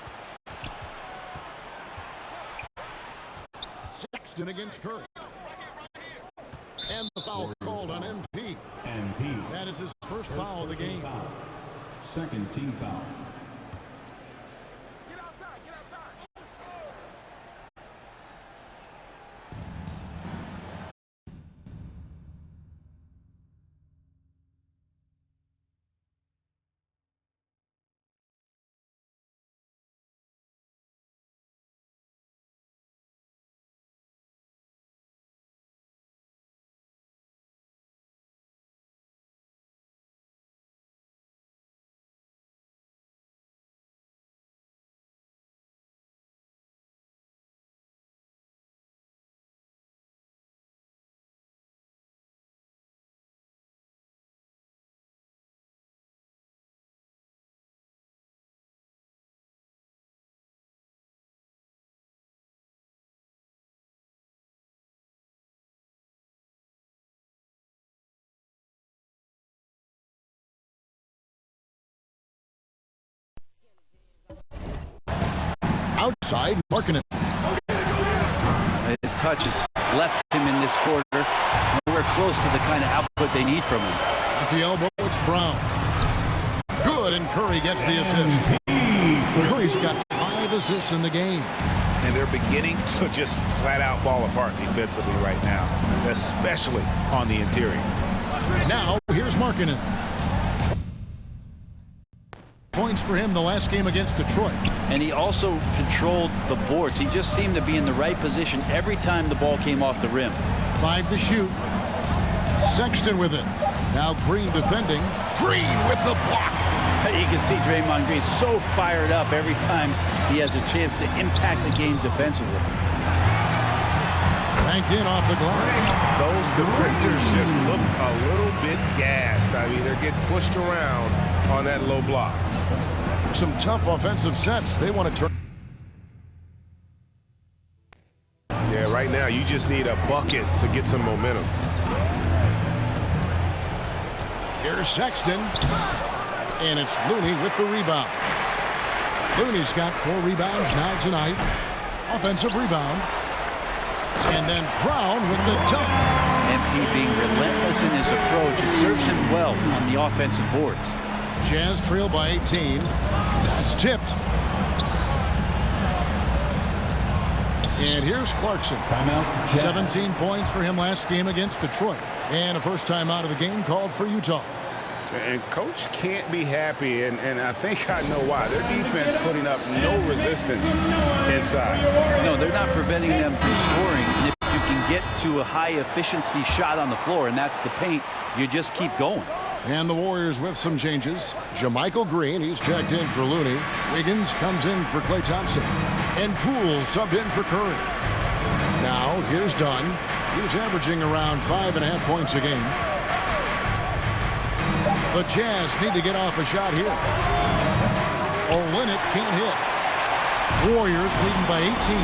Sexton against Curry. And the foul called on MP. That is his first foul of the game. Second team foul. Outside, Markkanen. His touch has left him in this quarter. Nowhere close to the kind of output they need from him. At the elbow, it's Brown. Good, and Curry gets the assist. Curry's got 5 assists in the game. And they're beginning to just flat out fall apart defensively right now, especially on the interior. Now, here's Markkanen. Points for him the last game against Detroit. And he also controlled the boards. He just seemed to be in the right position every time the ball came off the rim. 5 to shoot. Sexton with it. Now Green defending. Green with the block. You can see Draymond Green so fired up every time he has a chance to impact the game defensively. Banked in off the glass. Those defenders just look a little bit gassed. I mean, they're getting pushed around on that low block. Some tough offensive sets. They want to turn. Yeah, right now you just need a bucket to get some momentum. Here's Sexton. And it's Looney with the rebound. Looney's got 4 rebounds now tonight. Offensive rebound. And then Brown with the dunk. MP being relentless in his approach. It serves him well on the offensive boards. Jazz trail by 18. That's tipped. And here's Clarkson. Timeout. 17 points for him last game against Detroit. And a first time out of the game called for Utah. And Coach can't be happy, and I think I know why. Their defense putting up no resistance inside. No, they're not preventing them from scoring. And if you can get to a high-efficiency shot on the floor, and that's the paint, you just keep going. And the Warriors with some changes. JaMychal Green, he's checked in for Looney. Wiggins comes in for Klay Thompson. And Poole subbed in for Curry. Now, here's Dunn. He's averaging around 5.5 points a game. The Jazz need to get off a shot here. Olynyk can't hit. Warriors leading by 18.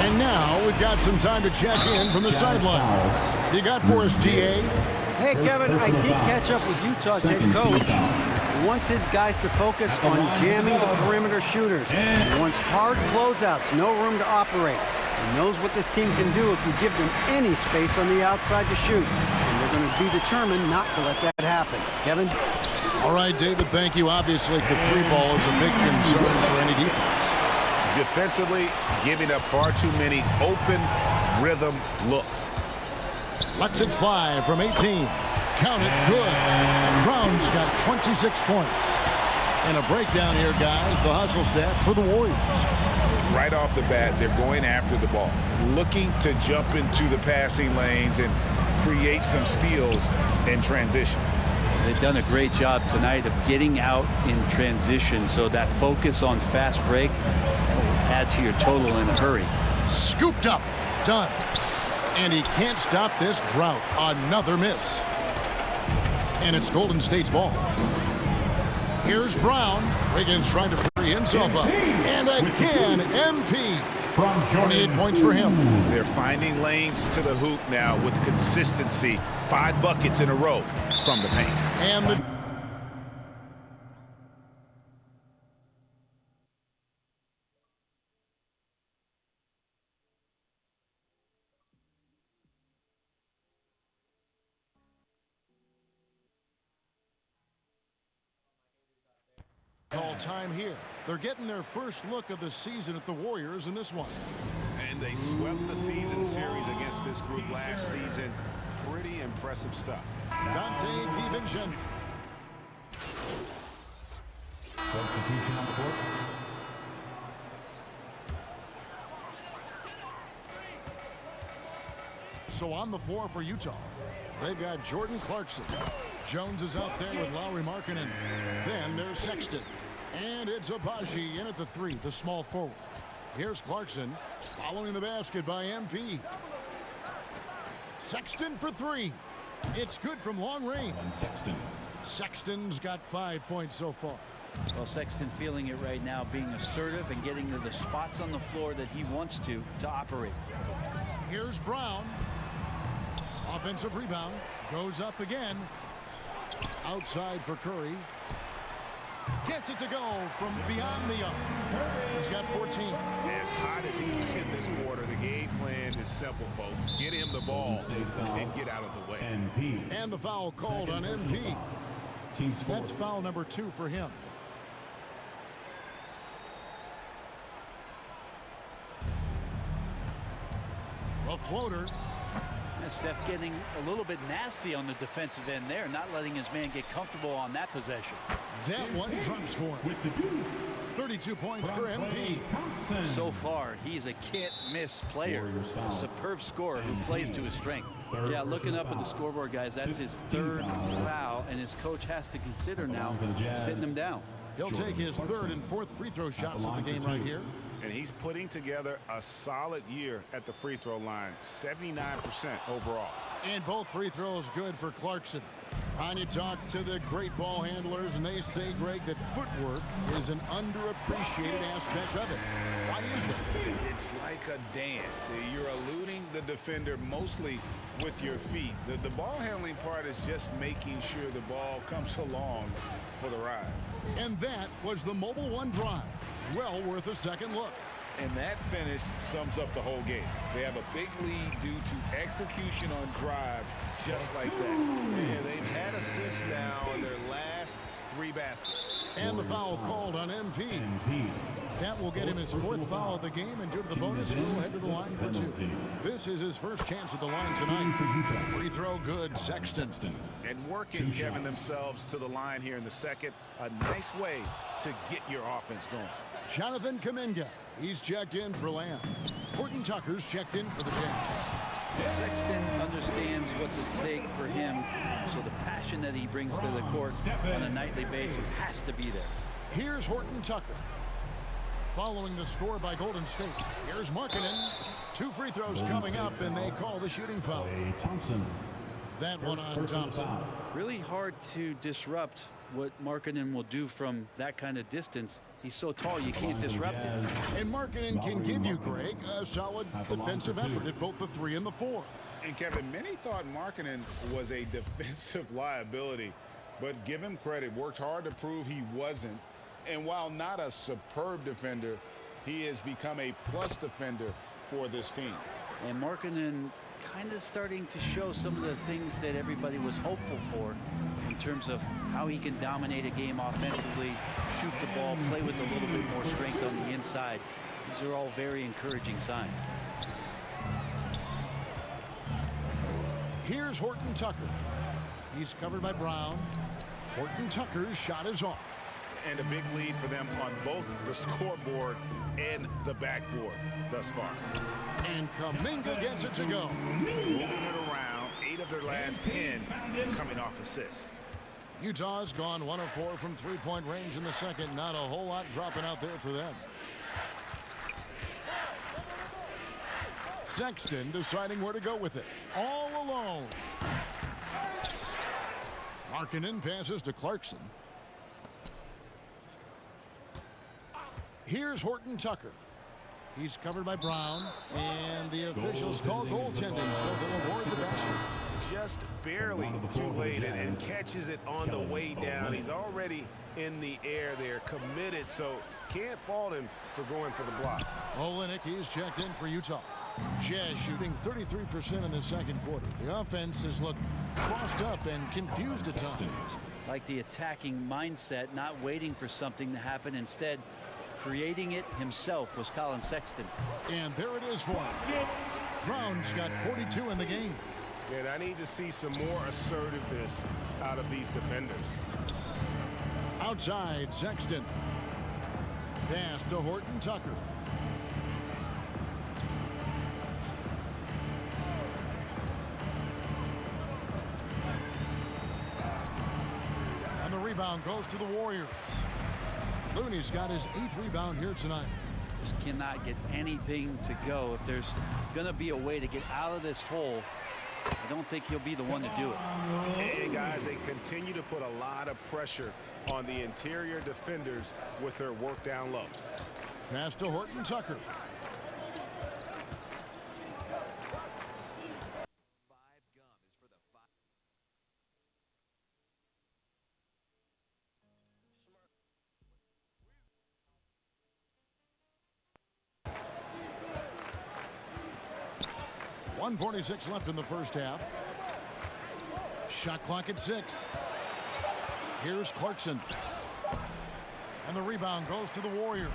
And now we've got some time to check in from the sideline. You got for us, DA? Hey, Kevin, I did catch up with Utah's head coach. He wants his guys to focus on jamming the perimeter shooters. He wants hard closeouts, no room to operate. He knows what this team can do if you give them any space on the outside to shoot. And they're going to be determined not to let that happen. Kevin? All right, David, thank you. Obviously, the 3 ball is a big concern for any defense. Defensively, giving up far too many open rhythm looks. Lets it fly from 18. Count it, good. Brown's got 26 points. And a breakdown here, guys. The hustle stats for the Warriors. Right off the bat, they're going after the ball, looking to jump into the passing lanes and create some steals in transition. They've done a great job tonight of getting out in transition, so that focus on fast break will add to your total in a hurry. Scooped up. Done. And he can't stop this drought. Another miss. And it's Golden State's ball. Here's Brown. Wiggins trying to free himself up. And again, MP. 28 points for him. They're finding lanes to the hoop now with consistency. 5 buckets in a row from the paint. And the call time here. They're getting their first look of the season at the Warriors in this one. And they swept the season series against this group last season. Pretty impressive stuff. Dante DiVincenzo. Substitution on the court. So on the floor for Utah, they've got Jordan Clarkson. Jones is out there with Lauri Markkanen. Then there's Sexton. And it's Agbaji in at the 3, the small forward. Here's Clarkson following the basket by MP. Sexton for 3. It's good from long range. Sexton's got 5 points so far. Well, Sexton feeling it right now, being assertive and getting to the spots on the floor that he wants to operate. Here's Brown. Offensive rebound. Goes up again. Outside for Curry. Gets it to go from beyond the arc. He's got 14. As hot as he's been this quarter, the game plan is simple, folks. Get him the ball and get out of the way. And the foul called on MP. That's foul number 2 for him. A floater. And Steph getting a little bit nasty on the defensive end there, not letting his man get comfortable on that possession. That one drops for him. 32 points for MP. So far, he's a can't-miss player. A superb scorer who plays to his strength. Yeah, looking up at the scoreboard, guys, that's his 3rd foul, and his coach has to consider now sitting him down. He'll take his 3rd and 4th free throw shots of the game right here. And he's putting together a solid year at the free throw line, 79% overall. And both free throws good for Clarkson. Ron, you talk to the great ball handlers, and they say, Greg, that footwork is an underappreciated aspect of it. Why is that? It's like a dance. You're eluding the defender mostly with your feet. The ball handling part is just making sure the ball comes along for the ride. And that was the Mobile One drive. Well worth a second look. And that finish sums up the whole game. They have a big lead due to execution on drives just like that. And they've had assists now in their last 3 baskets. And the foul called on MP. That will get him his 4th foul of the game, and due to the bonus, he'll head to the line for 2. This is his first chance at the line tonight. Free throw good, Sexton. And working, Kevin, themselves to the line here in the second. A nice way to get your offense going. Jonathan Kuminga. He's checked in for Lamb. Horton Tucker's checked in for the Jazz. Sexton understands what's at stake for him, so the passion that he brings to the court on a nightly basis has to be there. Here's Horton Tucker. Following the score by Golden State, here's Markkanen. 2 free throws coming up, and they call the shooting foul. That one on Thompson. Really hard to disrupt what Markkanen will do from that kind of distance. He's so tall, you can't disrupt him. And Markkanen can give you, Greg, a solid defensive effort at both the 3 and the 4. And Kevin, many thought Markkanen was a defensive liability, but give him credit, worked hard to prove he wasn't. And while not a superb defender, he has become a plus defender for this team. And Markkanen kind of starting to show some of the things that everybody was hopeful for in terms of how he can dominate a game offensively, shoot the ball, play with a little bit more strength on the inside. These are all very encouraging signs. Here's Horton Tucker. He's covered by Brown. Horton Tucker's shot is off. And a big lead for them on both the scoreboard and the backboard thus far. And Kuminga gets it to go. Moving it around, 8 of their last 10 coming off assists. Utah's gone 1 of 4 from 3-point range in the second. Not a whole lot dropping out there for them. Sexton deciding where to go with it. All alone. Markkanen passes to Clarkson. Here's Horton Tucker. He's covered by Brown, and the officials call goaltending, so they'll award the basket. Just barely too late and catches it on the way down. He's already in the air there, committed, so can't fault him for going for the block. Olynyk, he's checked in for Utah. Jazz shooting 33% in the second quarter. The offense has looked crossed up and confused at times. Like the attacking mindset, not waiting for something to happen, instead creating it himself was Colin Sexton. And there it is for him. Brown's got 42 in the game. And I need to see some more assertiveness out of these defenders. Outside, Sexton. Pass to Horton Tucker. And the rebound goes to the Warriors. Looney's got his 8th rebound here tonight. Just cannot get anything to go. If there's going to be a way to get out of this hole, I don't think he'll be the one to do it. And guys, they continue to put a lot of pressure on the interior defenders with their work down low. Pass to Horton Tucker. 1:46 left in the first half. Shot clock at 6. Here's Clarkson. And the rebound goes to the Warriors.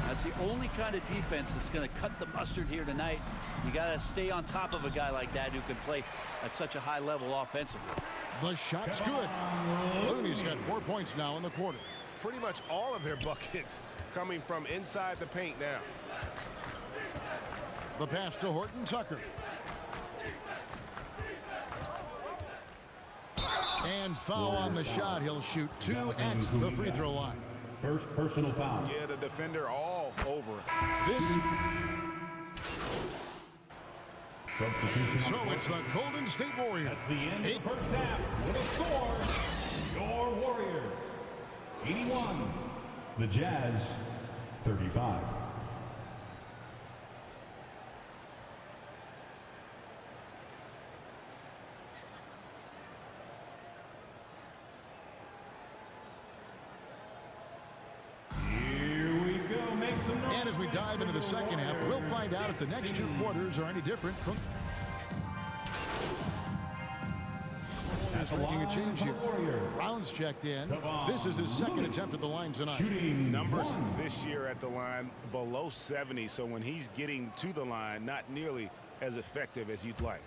That's the only kind of defense that's going to cut the mustard here tonight. You got to stay on top of a guy like that who can play at such a high level offensively. The shot's good. Looney's got 4 points now in the quarter. Pretty much all of their buckets coming from inside the paint now. The pass to Horton Tucker. And foul on the shot. He'll shoot 2 at the free throw line. First personal foul. Yeah, the defender all over. This. Substitution. So it's the Golden State Warriors. That's the end of the first half. With a score, your Warriors 81. The Jazz 35. And as we dive into the second half, we'll find out if the next 2 quarters are any different from... Making a change here. Brown's checked in. This is his second attempt at the line tonight. Numbers this year at the line below 70, so when he's getting to the line, not nearly as effective as you'd like.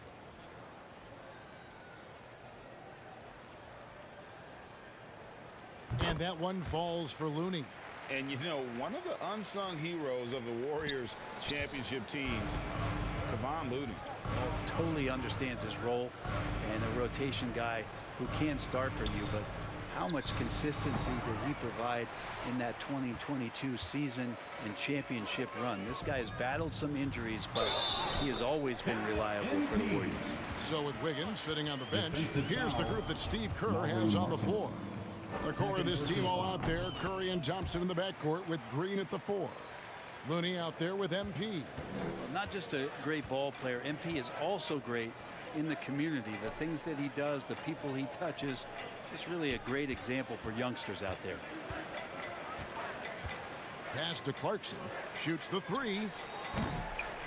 And that one falls for Looney. And you know, one of the unsung heroes of the Warriors championship teams, Kevon Looney. Totally understands his role and a rotation guy who can start for you, but how much consistency did he provide in that 2022 season and championship run? This guy has battled some injuries, but he has always been reliable for the Warriors. So with Wiggins sitting on the bench, here's the group that Steve Kerr has on the floor. The core of this team all out there, Curry and Thompson in the backcourt with Green at the 4. Looney out there with MP. Well, not just a great ball player, MP is also great in the community. The things that he does, the people he touches, just really a great example for youngsters out there. Pass to Clarkson, shoots the 3.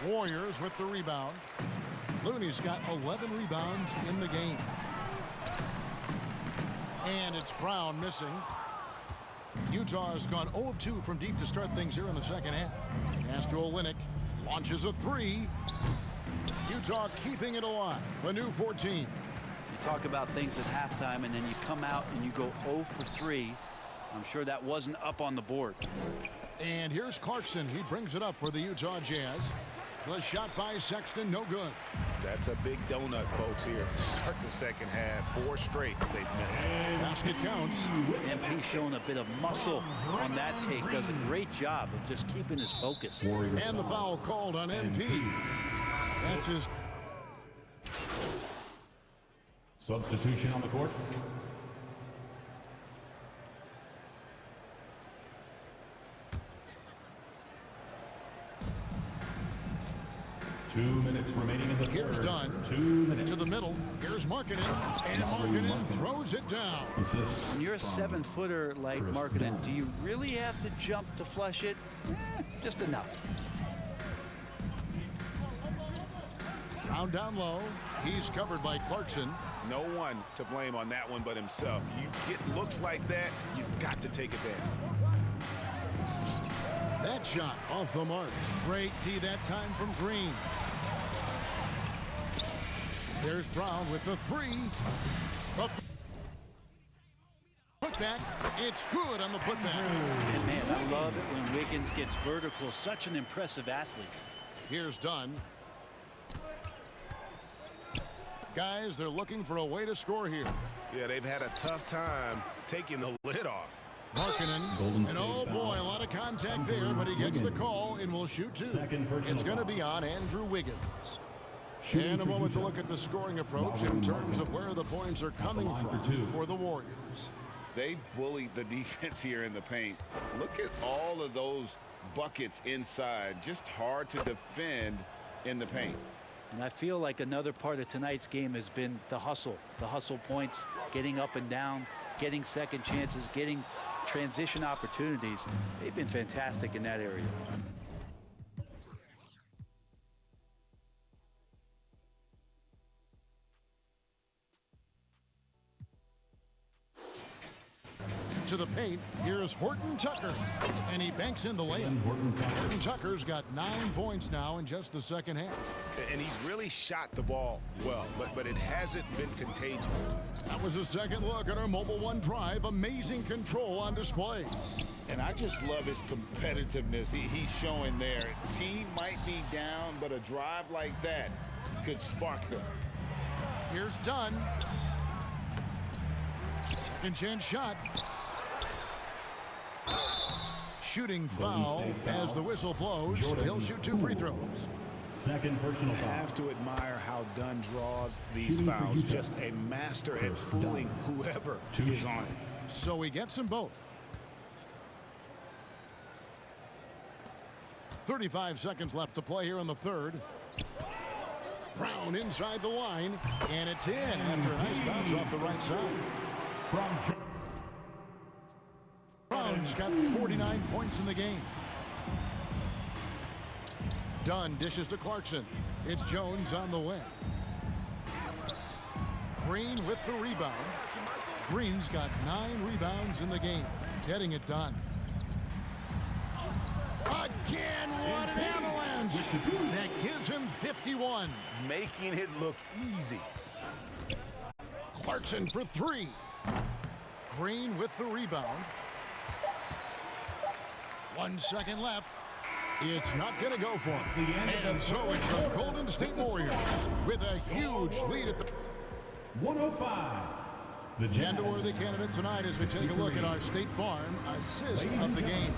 Warriors with the rebound. Looney's got 11 rebounds in the game. And it's Brown missing. Utah has gone 0 of 2 from deep to start things here in the second half. Pass to Olynyk, launches a 3. Utah keeping it alive. A new 14. You talk about things at halftime, and then you come out and you go 0 for 3. I'm sure that wasn't up on the board. And here's Clarkson. He brings it up for the Utah Jazz. The shot by Sexton, no good. That's a big donut, folks, here. Start the second half. 4 straight they've missed. Basket counts. MP showing a bit of muscle on that take. Does a great job of just keeping his focus. And the foul called on MP. That's his. Substitution on the court. Two minutes remaining in the Here's third. Dunn 2 minutes. to the middle. Here's Markkanen, and Markkanen throws it down. When you're a 7-footer like Markkanen, do you really have to jump to flush it? Just enough. Brown down low. He's covered by Clarkson. No one to blame on that one but himself. You get looks like that, you've got to take it there. That shot off the mark. Great tee that time from Green. There's Brown with the 3. Putback. It's good on the putback. And man, I love it when Wiggins gets vertical. Such an impressive athlete. Here's Dunn. Guys, they're looking for a way to score here. Yeah, they've had a tough time taking the lid off. Markkanen, and oh boy, a lot of contact there, but he gets the call and will shoot 2. It's going to be on Andrew Wiggins. And a moment to look at the scoring approach in terms of where the points are coming from for the Warriors. They bullied the defense here in the paint. Look at all of those buckets inside. Just hard to defend in the paint. And I feel like another part of tonight's game has been the hustle points, getting up and down, getting second chances, getting transition opportunities. They've been fantastic in that area. To the paint, here's Horton Tucker, and he banks in the layup. Horton Tucker's got 9 points now in just the second half. And he's really shot the ball well, but it hasn't been contagious. That was a second look at our Mobile One Drive. Amazing control on display. And I just love his competitiveness he's showing there. Team might be down, but a drive like that could spark them. Here's Dunn. Second chance shot. Shooting foul as the whistle blows. He'll shoot 2 free throws. Second personal foul. I have to admire how Dunn draws these fouls. Just a master at fooling whoever is on it. So he gets them both. 35 seconds left to play here in the third. Brown inside the line, and it's in after a nice bounce off the right side. Brown's got 49 points in the game. Dunn dishes to Clarkson. It's Jones on the wing. Green with the rebound. Green's got 9 rebounds in the game. Getting it done. Again, what an avalanche! That gives him 51. Making it look easy. Clarkson for 3. Green with the rebound. 1 second left. It's not going to go for him. And so it's the Golden State Warriors with a huge lead at the 105. The Jazz. And a worthy candidate tonight as we take a look at our State Farm assist of the game.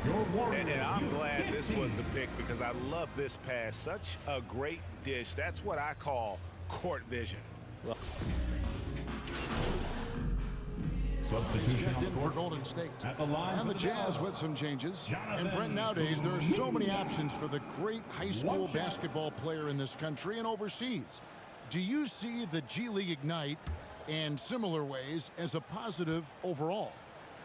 And I'm glad this was the pick because I love this pass. Such a great dish. That's what I call court vision. Substitution checked in for Golden State. And the Jazz with some changes. And Brent, nowadays there are so many options for the great high school basketball player in this country and overseas. Do you see the G League Ignite and similar ways as a positive overall?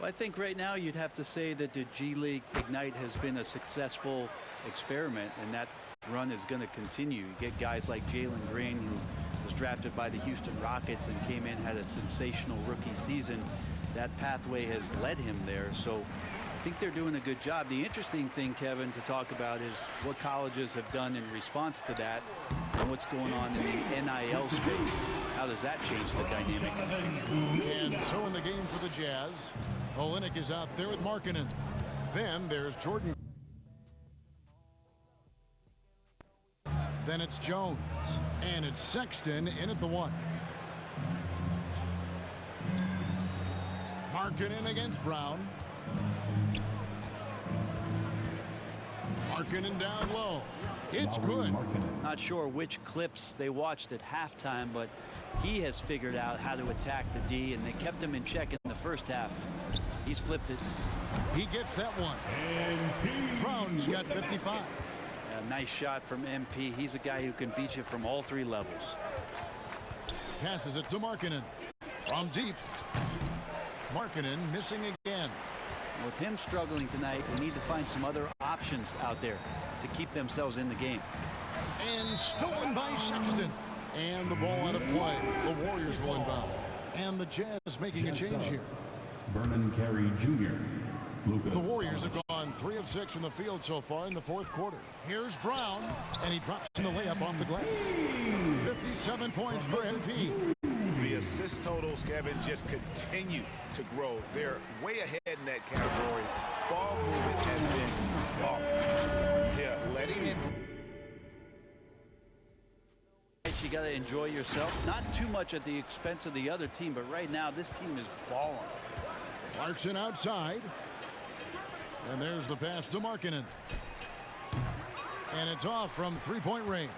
Well, I think right now you'd have to say that the G League Ignite has been a successful experiment, and that run is going to continue. You get guys like Jalen Green, who was drafted by the Houston Rockets and came in, had a sensational rookie season. That pathway has led him there, so I think they're doing a good job. The interesting thing, Kevin, to talk about is what colleges have done in response to that and what's going on in the NIL space. How does that change the dynamic? And so in the game for the Jazz, Olynyk is out there with Markkanen. Then there's Jordan. Then it's Jones. And it's Sexton in at the 1. Markkanen against Brown. Markkanen down low. It's good. Not sure which clips they watched at halftime, but he has figured out how to attack the D, and they kept him in check in the first half. He's flipped it. He gets that one. Brown's got 55. A nice shot from MP. He's a guy who can beat you from all 3 levels. Passes it to Markkanen. From deep. Markkanen missing again. With him struggling tonight, we need to find some other options out there to keep themselves in the game. And stolen by Sexton. And the ball out of play. The Warriors will inbound. And the Jazz making a change here. Vernon Carey Jr. The Warriors have gone 3 of 6 from the field so far in the 4th quarter. Here's Brown, and he drops in the layup off the glass. 57 points for MP. The assist totals, Kevin, just continue to grow. They're way ahead in that category. Ball movement has been, letting it. You got to enjoy yourself. Not too much at the expense of the other team, but right now this team is balling. Clarkson outside. And there's the pass to Markkanen. And it's off from 3-point range.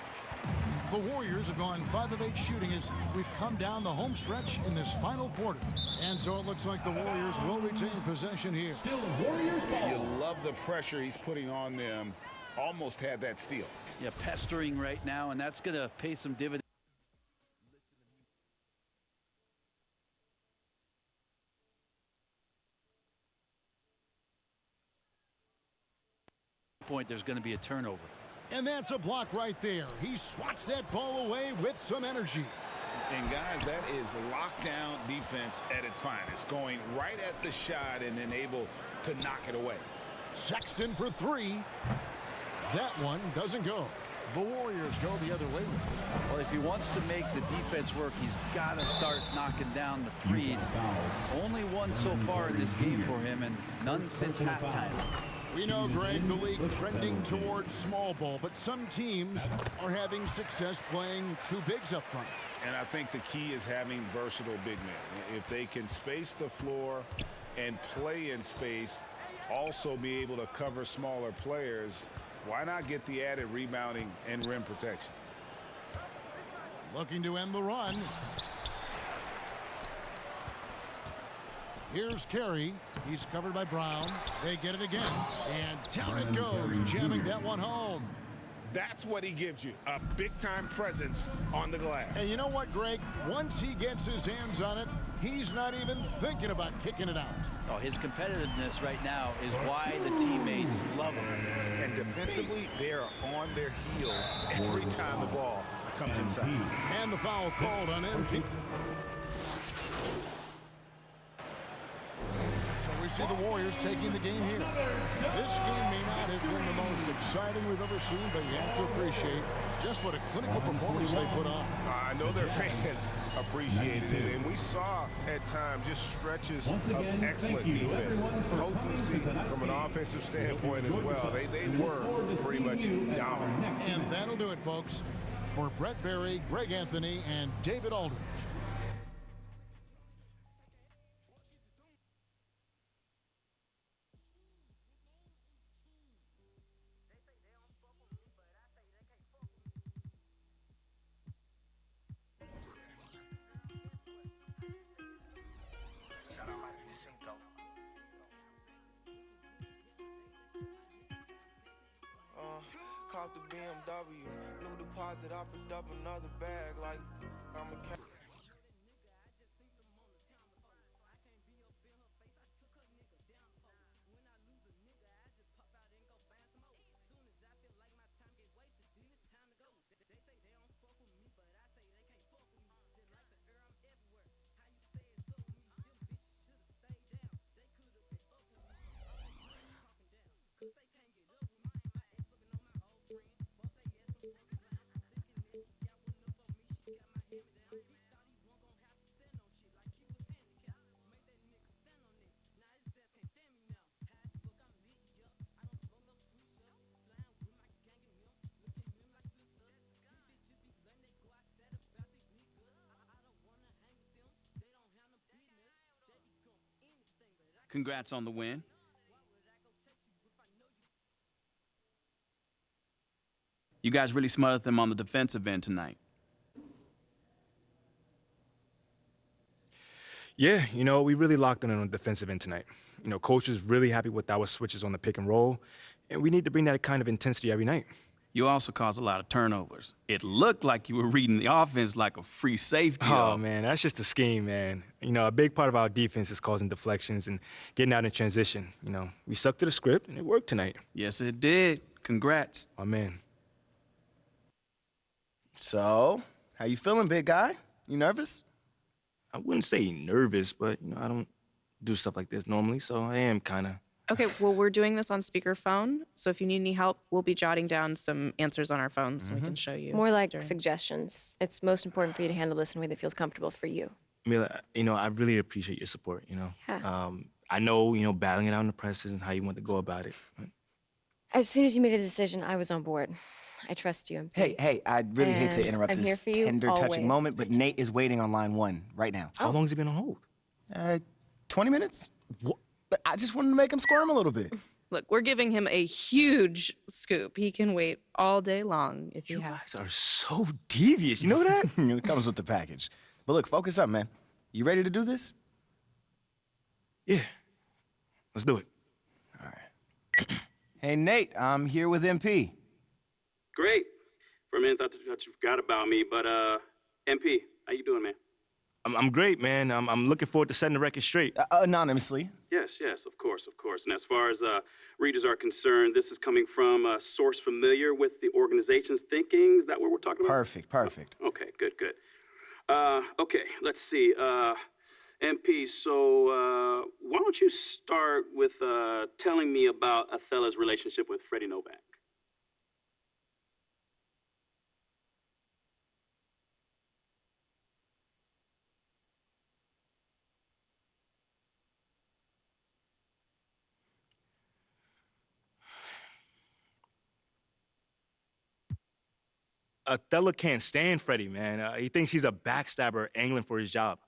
The Warriors have gone 5 of 8 shooting as we've come down the home stretch in this final quarter. And so it looks like the Warriors will retain possession here. Still Warriors ball. You love the pressure he's putting on them. Almost had that steal. Yeah, pestering right now, and that's going to pay some dividends. Point, there's going to be a turnover. And that's a block right there. He swats that ball away with some energy. And, guys, that is lockdown defense at its finest, going right at the shot and then able to knock it away. Sexton for three. That one doesn't go. The Warriors go the other way. Well, if he wants to make the defense work, he's got to start knocking down the threes. Only one so far in this game for him, and none since halftime. We know, Greg, the league trending towards small ball, but some teams are having success playing two bigs up front. And I think the key is having versatile big men. If they can space the floor and play in space, also be able to cover smaller players, why not get the added rebounding and rim protection? Looking to end the run. Here's Carey. He's covered by Brown. They get it again. And down it goes, jamming that one home. That's what he gives you, a big-time presence on the glass. And you know what, Greg? Once he gets his hands on it, he's not even thinking about kicking it out. Oh, his competitiveness right now is why the teammates love him. And defensively, they are on their heels every time the ball comes inside. And the foul called on MP. So we see the Warriors taking the game here. This game may not have been the most exciting we've ever seen, but you have to appreciate just what a clinical performance they put on. I know their fans appreciated it, and we saw at times just stretches of excellent defense. Potency from an offensive standpoint as well. They were pretty much dominant. And that'll do it, folks. For Brett Berry, Greg Anthony, and David Aldridge. Caught the BMW, new deposit, I picked up another bag like I'm a cat. Congrats on the win. You guys really smothered them on the defensive end tonight. Yeah, you know, we really locked in on the defensive end tonight. You know, coach is really happy with our switches on the pick and roll, and we need to bring that kind of intensity every night. You also caused a lot of turnovers. It looked like you were reading the offense like a free safety. Oh, man, that's just a scheme, man. You know, a big part of our defense is causing deflections and getting out in transition. You know, we stuck to the script, and it worked tonight. Yes, it did. Congrats. Oh, man. So, how you feeling, big guy? You nervous? I wouldn't say nervous, but, you know, I don't do stuff like this normally, so I am kind of. Okay, well, we're doing this on speakerphone, so if you need any help, we'll be jotting down some answers on our phones so we can show you. More like suggestions. It's most important for you to handle this in a way that feels comfortable for you. Mila, you know, I really appreciate your support, you know. Yeah. I know, you know, battling it out in the press isn't how you want to go about it. As soon as you made a decision, I was on board. I trust you. Hey, I really hate to interrupt I'm this here for you tender, always. touching moment, but Nate is waiting on line 1 right now. How long has he been on hold? 20 minutes. What? But I just wanted to make him squirm a little bit. Look, we're giving him a huge scoop. He can wait all day long if he has. You guys are so devious. You know that? It comes with the package. But look, focus up, man. You ready to do this? Yeah. Let's do it. All right. Hey, Nate, I'm here with MP. Great. For a minute, I thought you forgot about me, but MP, how you doing, man? I'm great, man. I'm looking forward to setting the record straight. Anonymously. Yes, of course. And as far as readers are concerned, this is coming from a source familiar with the organization's thinking. Is that what we're talking about? Perfect. Okay, good. Okay, let's see. MP, so why don't you start with telling me about Othello's relationship with Freddie Novak? Othello can't stand Freddie, man. He thinks he's a backstabber angling for his job.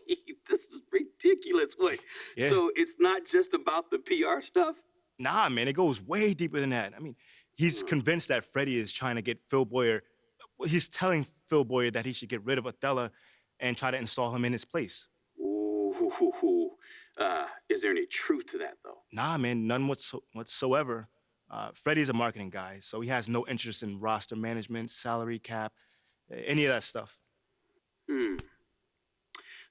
Wait, this is ridiculous. Wait, Yeah. so it's not just about the PR stuff? Nah, man, it goes way deeper than that. I mean, he's convinced that Freddie is trying to get Phil Boyer. He's telling Phil Boyer that he should get rid of Othello and try to install him in his place. Ooh. Is there any truth to that, though? Nah, man, none whatsoever. Freddie's a marketing guy, so he has no interest in roster management, salary cap, any of that stuff. Let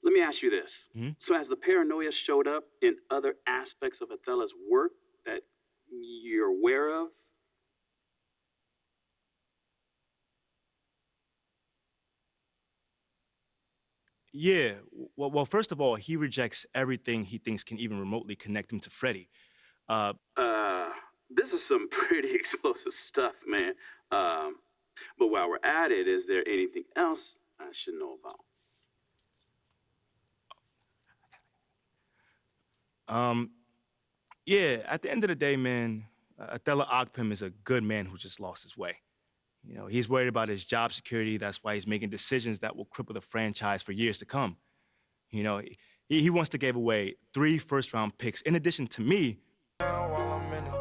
me ask you this. So has the paranoia showed up in other aspects of Othello's work that you're aware of? Yeah, well, first of all, he rejects everything he thinks can even remotely connect him to Freddie. This is some pretty explosive stuff, man. But while we're at it, is there anything else I should know about? Yeah, at the end of the day, man, Othello Akpom is a good man who just lost his way. You know, he's worried about his job security. That's why he's making decisions that will cripple the franchise for years to come. You know, he wants to give away 3 first-round picks in addition to me. While I'm in it,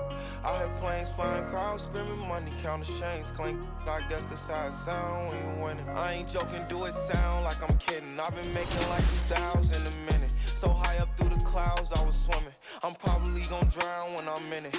I hear planes flying, crowds screaming, money counting chains clink. I guess that's how it sound when you winning. I ain't joking, do it sound like I'm kidding. I've been making like 2,000 a minute. So high up through the clouds, I was swimming. I'm probably gonna drown when I'm in it.